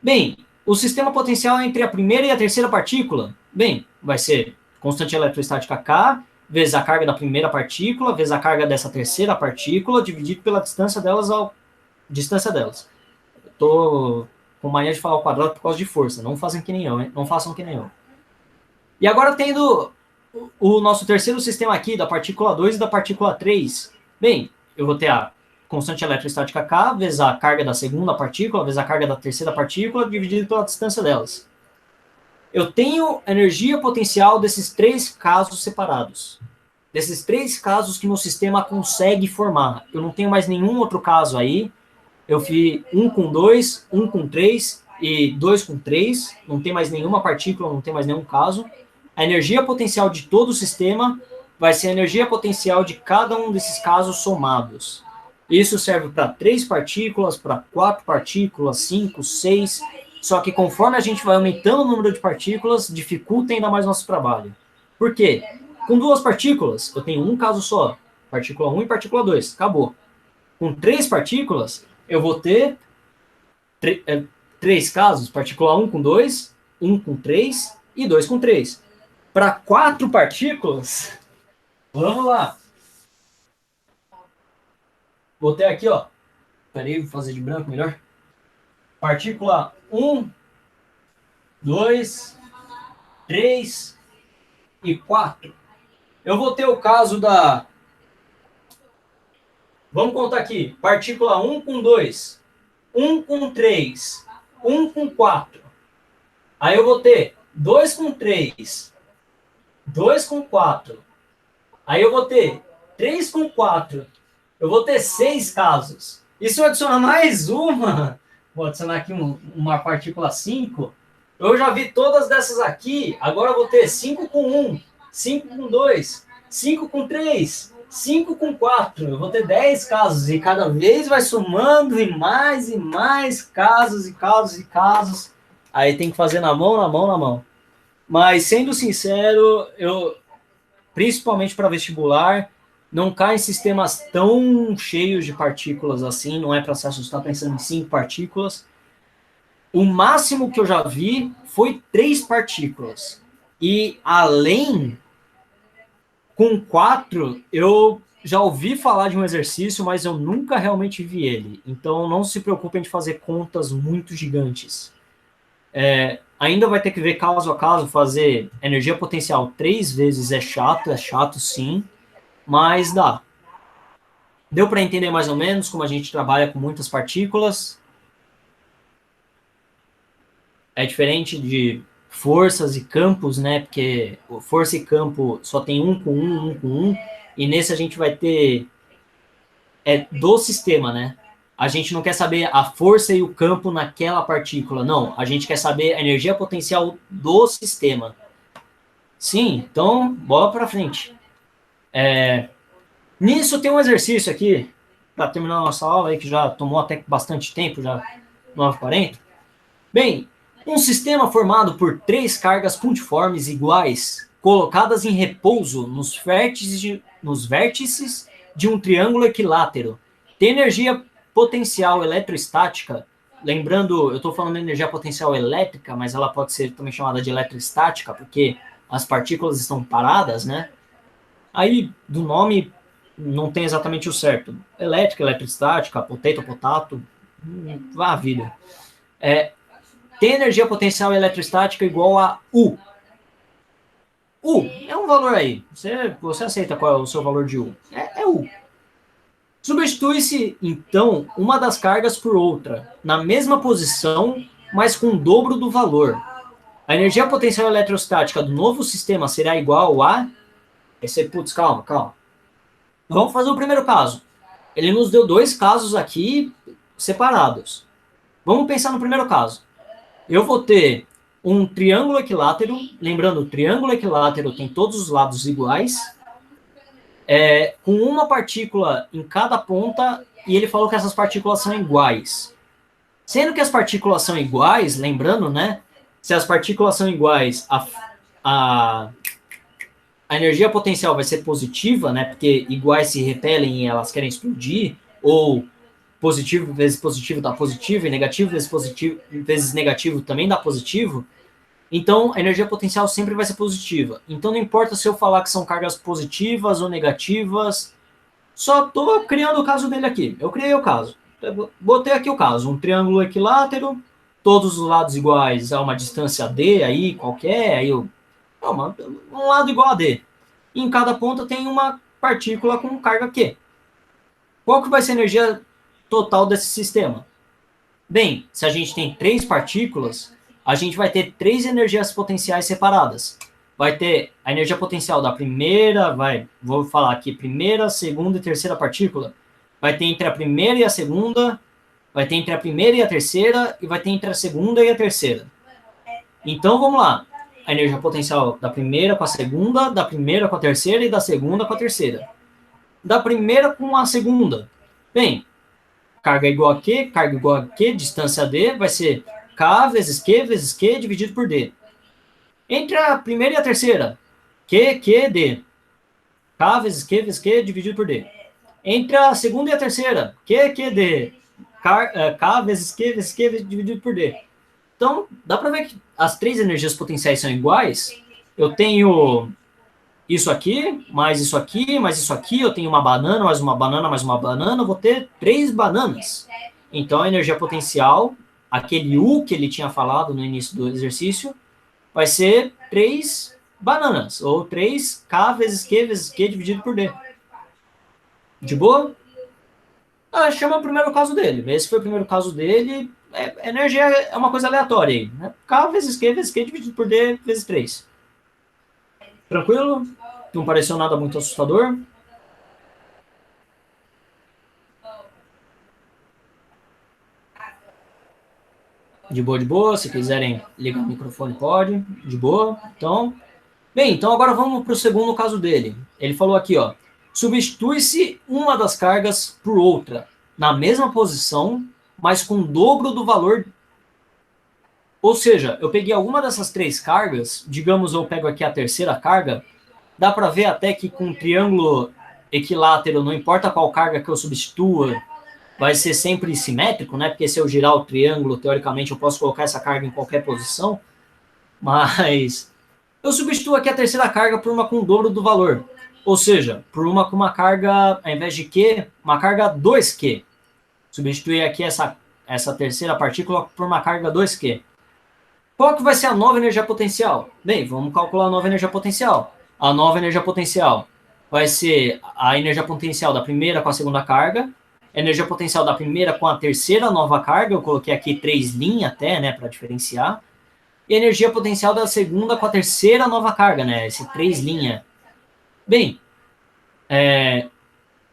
Bem, o sistema potencial entre a primeira e a terceira partícula, bem, vai ser constante eletrostática K vezes a carga da primeira partícula, vezes a carga dessa terceira partícula, dividido pela distância delas distância delas. Tô com mania de falar ao quadrado por causa de força. Não façam que nem eu, hein? Não façam que nem eu. E agora tendo o nosso terceiro sistema aqui, da partícula 2 e da partícula 3. Bem, eu vou ter a constante eletrostática K vezes a carga da segunda partícula, vezes a carga da terceira partícula, dividido pela distância delas. Eu tenho energia potencial desses 3 casos separados. Desses 3 casos que meu sistema consegue formar. Eu não tenho mais nenhum outro caso aí. Eu fiz 1 com 2, 1 com 3 e 2 com 3. Não tem mais nenhuma partícula, não tem mais nenhum caso. A energia potencial de todo o sistema vai ser a energia potencial de cada um desses casos somados. Isso serve para 3 partículas, para 4 partículas, 5, 6. Só que conforme a gente vai aumentando o número de partículas, dificulta ainda mais nosso trabalho. Por quê? Com 2 partículas, eu tenho um caso só. Partícula 1 e partícula 2. Acabou. Com 3 partículas, eu vou ter 3 casos. Partícula 1 com 2, 1 com 3 e 2 com 3. Para 4 partículas, vamos lá. Vou ter aqui, ó. Peraí, vou fazer de branco melhor. Partícula 1, 2, 3 e 4. eu vou ter o caso da... Vamos contar aqui. Partícula 1 com 2, 1 com 3, 1 com 4. Aí eu vou ter 2 com 3, 2 com 4. Aí eu vou ter 3 com 4. Eu vou ter 6 casos. E se eu adicionar mais uma, vou adicionar aqui uma partícula 5, eu já vi todas dessas aqui. Agora eu vou ter 5 com 1, 5 com 2, 5 com 3, 5 com 4. Eu vou ter 10 casos. E cada vez vai somando e mais casos e casos e casos. Aí tem que fazer na mão, na mão, na mão. Mas, sendo sincero, eu, principalmente para vestibular, não cai em sistemas tão cheios de partículas assim, não é para se assustar pensando em 5 partículas. O máximo que eu já vi foi 3 partículas. E além, com 4, eu já ouvi falar de um exercício, mas eu nunca realmente vi ele. Então não se preocupem de fazer contas muito gigantes. Ainda vai ter que ver caso a caso, fazer energia potencial 3 vezes é chato sim, mas dá. Deu para entender mais ou menos como a gente trabalha com muitas partículas? É diferente de forças e campos, né? Porque força e campo só tem um com um, e nesse a gente vai ter do sistema, né? A gente não quer saber a força e o campo naquela partícula, não. A gente quer saber a energia potencial do sistema. Sim, então, bola para frente. Nisso tem um exercício aqui, para terminar a nossa aula aí, que já tomou até bastante tempo, já 9h40. Bem, um sistema formado por 3 cargas pontiformes iguais, colocadas em repouso nos vértices de um triângulo equilátero, tem energia potencial eletrostática. Lembrando, eu estou falando de energia potencial elétrica, mas ela pode ser também chamada de eletrostática, porque as partículas estão paradas, né? Aí, do nome, não tem exatamente o certo. Elétrica, eletrostática, potato, vá a vida. Tem energia potencial eletrostática igual a U. U é um valor aí. Você aceita qual é o seu valor de U? É U. Substitui-se, então, uma das cargas por outra, na mesma posição, mas com o dobro do valor. A energia potencial eletrostática do novo sistema será igual a... Putz, calma. Vamos fazer o primeiro caso. Ele nos deu 2 casos aqui separados. Vamos pensar no primeiro caso. Eu vou ter um triângulo equilátero. Lembrando, o triângulo equilátero tem todos os lados iguais. Com uma partícula em cada ponta, e ele falou que essas partículas são iguais. Sendo que as partículas são iguais, lembrando, né? Se as partículas são iguais, a energia potencial vai ser positiva, né? Porque iguais se repelem e elas querem explodir, ou positivo vezes positivo dá positivo, e negativo vezes negativo também dá positivo. Então, a energia potencial sempre vai ser positiva. Então, não importa se eu falar que são cargas positivas ou negativas, só estou criando o caso dele aqui. Eu criei o caso. Eu botei aqui o caso. Um triângulo equilátero, todos os lados iguais a uma distância D aí, qualquer, aí um lado igual a D. E em cada ponta tem uma partícula com carga Q. Qual que vai ser a energia total desse sistema? Bem, se a gente tem 3 partículas, a gente vai ter 3 energias potenciais separadas. Vai ter a energia potencial da primeira, vou falar aqui, primeira, segunda e terceira partícula. Vai ter entre a primeira e a segunda, vai ter entre a primeira e a terceira, e vai ter entre a segunda e a terceira. Então, vamos lá. A energia potencial da primeira com a segunda, da primeira com a terceira e da segunda com a terceira. Da primeira com a segunda. Bem, carga igual a Q, distância D, vai ser K vezes Q dividido por D. Entre a primeira e a terceira, Q, D. K vezes Q dividido por D. Entre a segunda e a terceira, Q, D. K vezes Q dividido por D. Então, dá para ver que as 3 energias potenciais são iguais. Eu tenho isso aqui, mais isso aqui, mais isso aqui. Eu tenho uma banana, mais uma banana, mais uma banana. Eu vou ter 3 bananas. Então, a energia potencial, aquele U que ele tinha falado no início do exercício, vai ser 3 bananas, ou 3K vezes Q dividido por D. De boa? Chama o primeiro caso dele. Esse foi o primeiro caso dele. Energia é uma coisa aleatória aí. Né? K vezes Q dividido por D vezes 3. Tranquilo? Não pareceu nada muito assustador? De boa, de boa. Se quiserem ligar o microfone, pode. De boa. Então agora vamos para o segundo caso dele. Ele falou aqui, ó. Substitui-se uma das cargas por outra, na mesma posição, mas com o dobro do valor. Ou seja, eu peguei alguma dessas 3 cargas, digamos eu pego aqui a terceira carga, dá para ver até que com um triângulo equilátero, não importa qual carga que eu substitua, vai ser sempre simétrico, né? Porque se eu girar o triângulo, teoricamente eu posso colocar essa carga em qualquer posição, mas eu substituo aqui a terceira carga por uma com o dobro do valor. Ou seja, por uma com uma carga, ao invés de Q, uma carga 2Q. Substituir aqui essa terceira partícula por uma carga 2Q. Qual que vai ser a nova energia potencial? Bem, vamos calcular a nova energia potencial. A nova energia potencial vai ser a energia potencial da primeira com a segunda carga, a energia potencial da primeira com a terceira nova carga, eu coloquei aqui 3 linhas até, né, para diferenciar, e a energia potencial da segunda com a terceira nova carga, né, esse 3 linhas. Bem,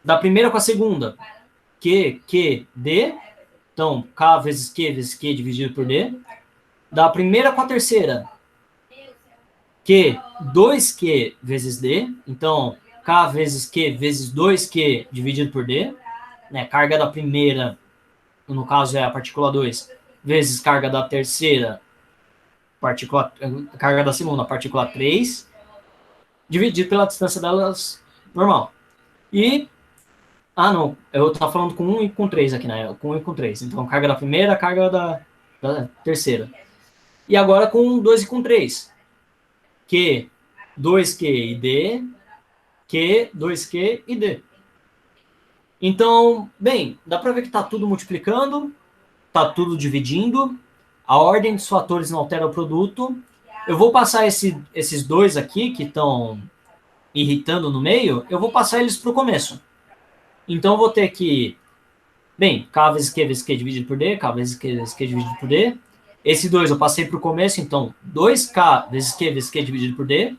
da primeira com a segunda, Q, D, então K vezes Q dividido por D. Da primeira com a terceira, Q, 2Q vezes D, então K vezes Q vezes 2Q dividido por D, né, carga da primeira, no caso é a partícula 2, vezes carga da terceira, carga da segunda, partícula 3, dividido pela distância delas normal. E, não, eu estava falando com 1 e com 3 aqui, né, com 1 e com 3, então carga da primeira, carga da terceira. E agora com 2 e com 3. Q, 2Q e D, Q, 2Q e D. Então, bem, dá para ver que está tudo multiplicando, está tudo dividindo, a ordem dos fatores não altera o produto. Eu vou passar esses dois aqui que estão irritando no meio, eu vou passar eles para o começo. Então, eu vou ter que, bem, K vezes Q dividido por D, K vezes Q dividido por D. Esse 2 eu passei para o começo, então 2K vezes Q dividido por D.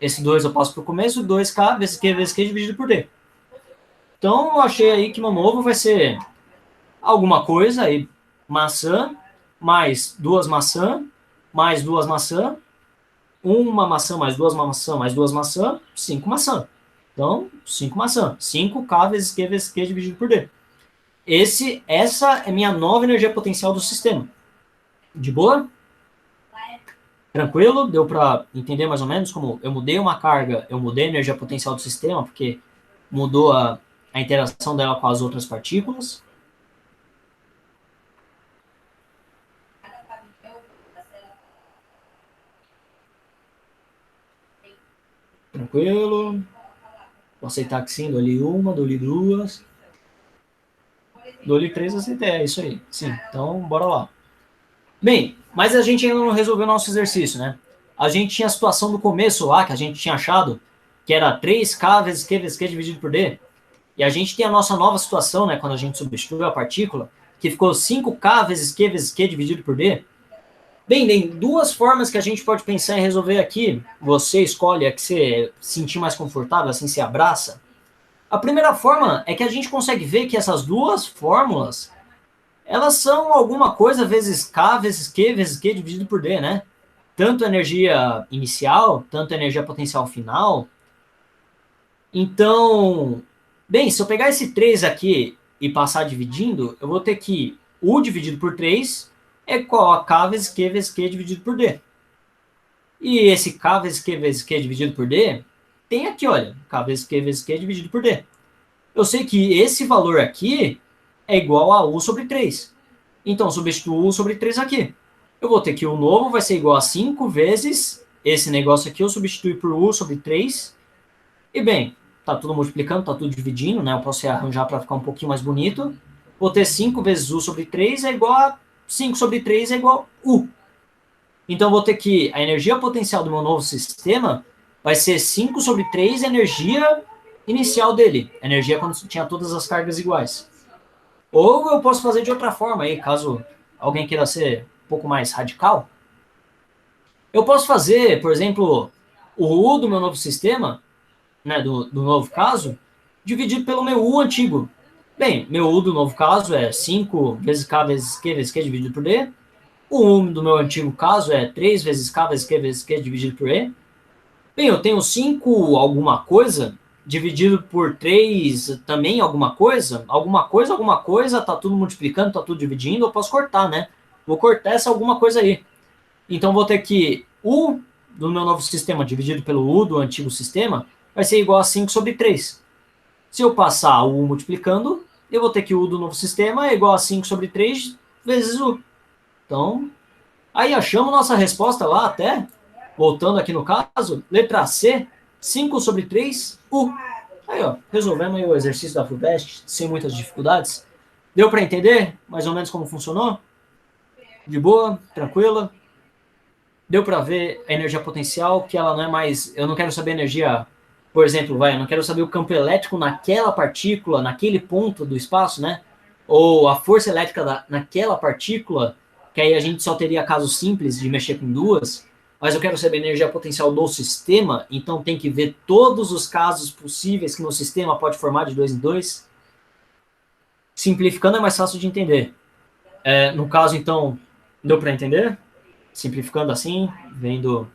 Esse 2 eu passo para o começo, 2K vezes Q dividido por D. Então, eu achei aí que meu novo vai ser alguma coisa aí, maçã, mais 2 maçã, mais 2 maçã, uma maçã mais 2 maçã, mais 2 maçã, 5 maçã. Então, 5 maçã. 5K vezes Q dividido por D. Essa é minha nova energia potencial do sistema. De boa? Tranquilo? Deu para entender mais ou menos como eu mudei uma carga, eu mudei a energia potencial do sistema, porque mudou a interação dela com as outras partículas. Tranquilo? Vou aceitar que sim, dou-lhe uma, dou-lhe duas. Dou-lhe 3, aceitei, é isso aí. Sim, então bora lá. Bem, mas a gente ainda não resolveu o nosso exercício, né? A gente tinha a situação do começo lá, que a gente tinha achado, que era 3K vezes Q dividido por D. E a gente tem a nossa nova situação, né, quando a gente substituiu a partícula, que ficou 5K vezes Q dividido por D. Bem, tem duas formas que a gente pode pensar em resolver aqui. Você escolhe a que você sentir mais confortável, assim se abraça. A primeira forma é que a gente consegue ver que essas duas fórmulas, elas são alguma coisa vezes K vezes Q dividido por D, né? Tanto energia inicial, tanto energia potencial final. Então, bem, se eu pegar esse 3 aqui e passar dividindo, eu vou ter que U dividido por 3 é igual a K vezes Q dividido por D. E esse K vezes Q dividido por D tem aqui, olha, K vezes Q dividido por D. Eu sei que esse valor aqui é igual a U sobre 3. Então, substituo U sobre 3 aqui. Eu vou ter que U novo vai ser igual a 5 vezes esse negócio aqui, eu substituo por U sobre 3. E bem, tá tudo multiplicando, tá tudo dividindo, né? Eu posso arranjar para ficar um pouquinho mais bonito. Vou ter 5 vezes U sobre 3 é igual a 5 sobre 3 é igual a U. Então, vou ter que a energia potencial do meu novo sistema vai ser 5 sobre 3 energia inicial dele. Energia quando tinha todas as cargas iguais. Ou eu posso fazer de outra forma aí, caso alguém queira ser um pouco mais radical. Eu posso fazer, por exemplo, o U do meu novo sistema, né, do novo caso, dividido pelo meu U antigo. Bem, meu U do novo caso é 5 vezes K vezes Q vezes Q dividido por D. O U do meu antigo caso é 3 vezes K vezes Q vezes Q dividido por E. Bem, eu tenho 5 alguma coisa dividido por 3 também alguma coisa, tá tudo multiplicando, tá tudo dividindo, eu posso cortar, né? Vou cortar essa alguma coisa aí. Então vou ter que U do meu novo sistema dividido pelo U do antigo sistema vai ser igual a 5 sobre 3. Se eu passar o U multiplicando, eu vou ter que U do novo sistema é igual a 5 sobre 3 vezes U. Então, aí achamos nossa resposta lá até, voltando aqui no caso, letra C, 5 sobre 3 U. Aí, ó, resolvemos aí o exercício da FUVEST sem muitas dificuldades. Deu para entender mais ou menos como funcionou? De boa? Tranquila? Deu para ver a energia potencial, que ela não é mais. Eu não quero saber energia, por exemplo, eu não quero saber o campo elétrico naquela partícula, naquele ponto do espaço, né? Ou a força elétrica naquela partícula, que aí a gente só teria casos simples de mexer com duas, mas eu quero saber a energia potencial do sistema, então tem que ver todos os casos possíveis que no sistema pode formar de dois em dois. Simplificando é mais fácil de entender. No caso, então, deu para entender? Simplificando assim, vendo.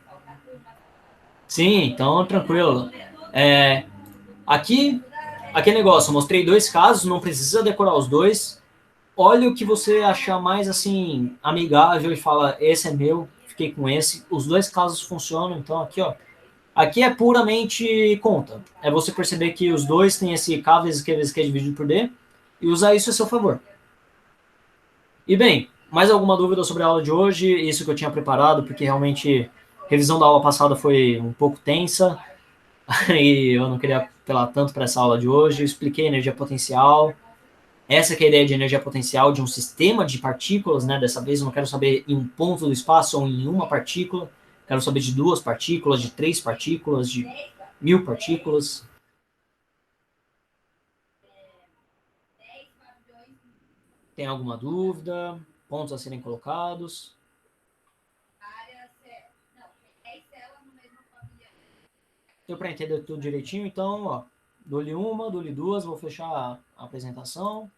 Sim, então tranquilo. É, aqui, aquele negócio, eu mostrei dois casos, não precisa decorar os dois. Olha o que você achar mais assim amigável e fala, esse é meu, fiquei com esse. Os dois casos funcionam, então aqui, ó. Aqui é puramente conta. É você perceber que os dois têm esse K vezes Q dividido por D e usar isso a seu favor. E bem, mais alguma dúvida sobre a aula de hoje? Isso que eu tinha preparado, porque realmente a revisão da aula passada foi um pouco tensa. E eu não queria apelar tanto para essa aula de hoje. Eu expliquei energia potencial. Essa que é a ideia de energia potencial de um sistema de partículas, né? Dessa vez eu não quero saber em um ponto do espaço ou em uma partícula. Quero saber de duas partículas, de três partículas, de 1000 partículas. Tem alguma dúvida? Pontos a serem colocados? Deu para entender tudo direitinho? Então, ó, dou-lhe uma, dou-lhe duas, vou fechar a apresentação.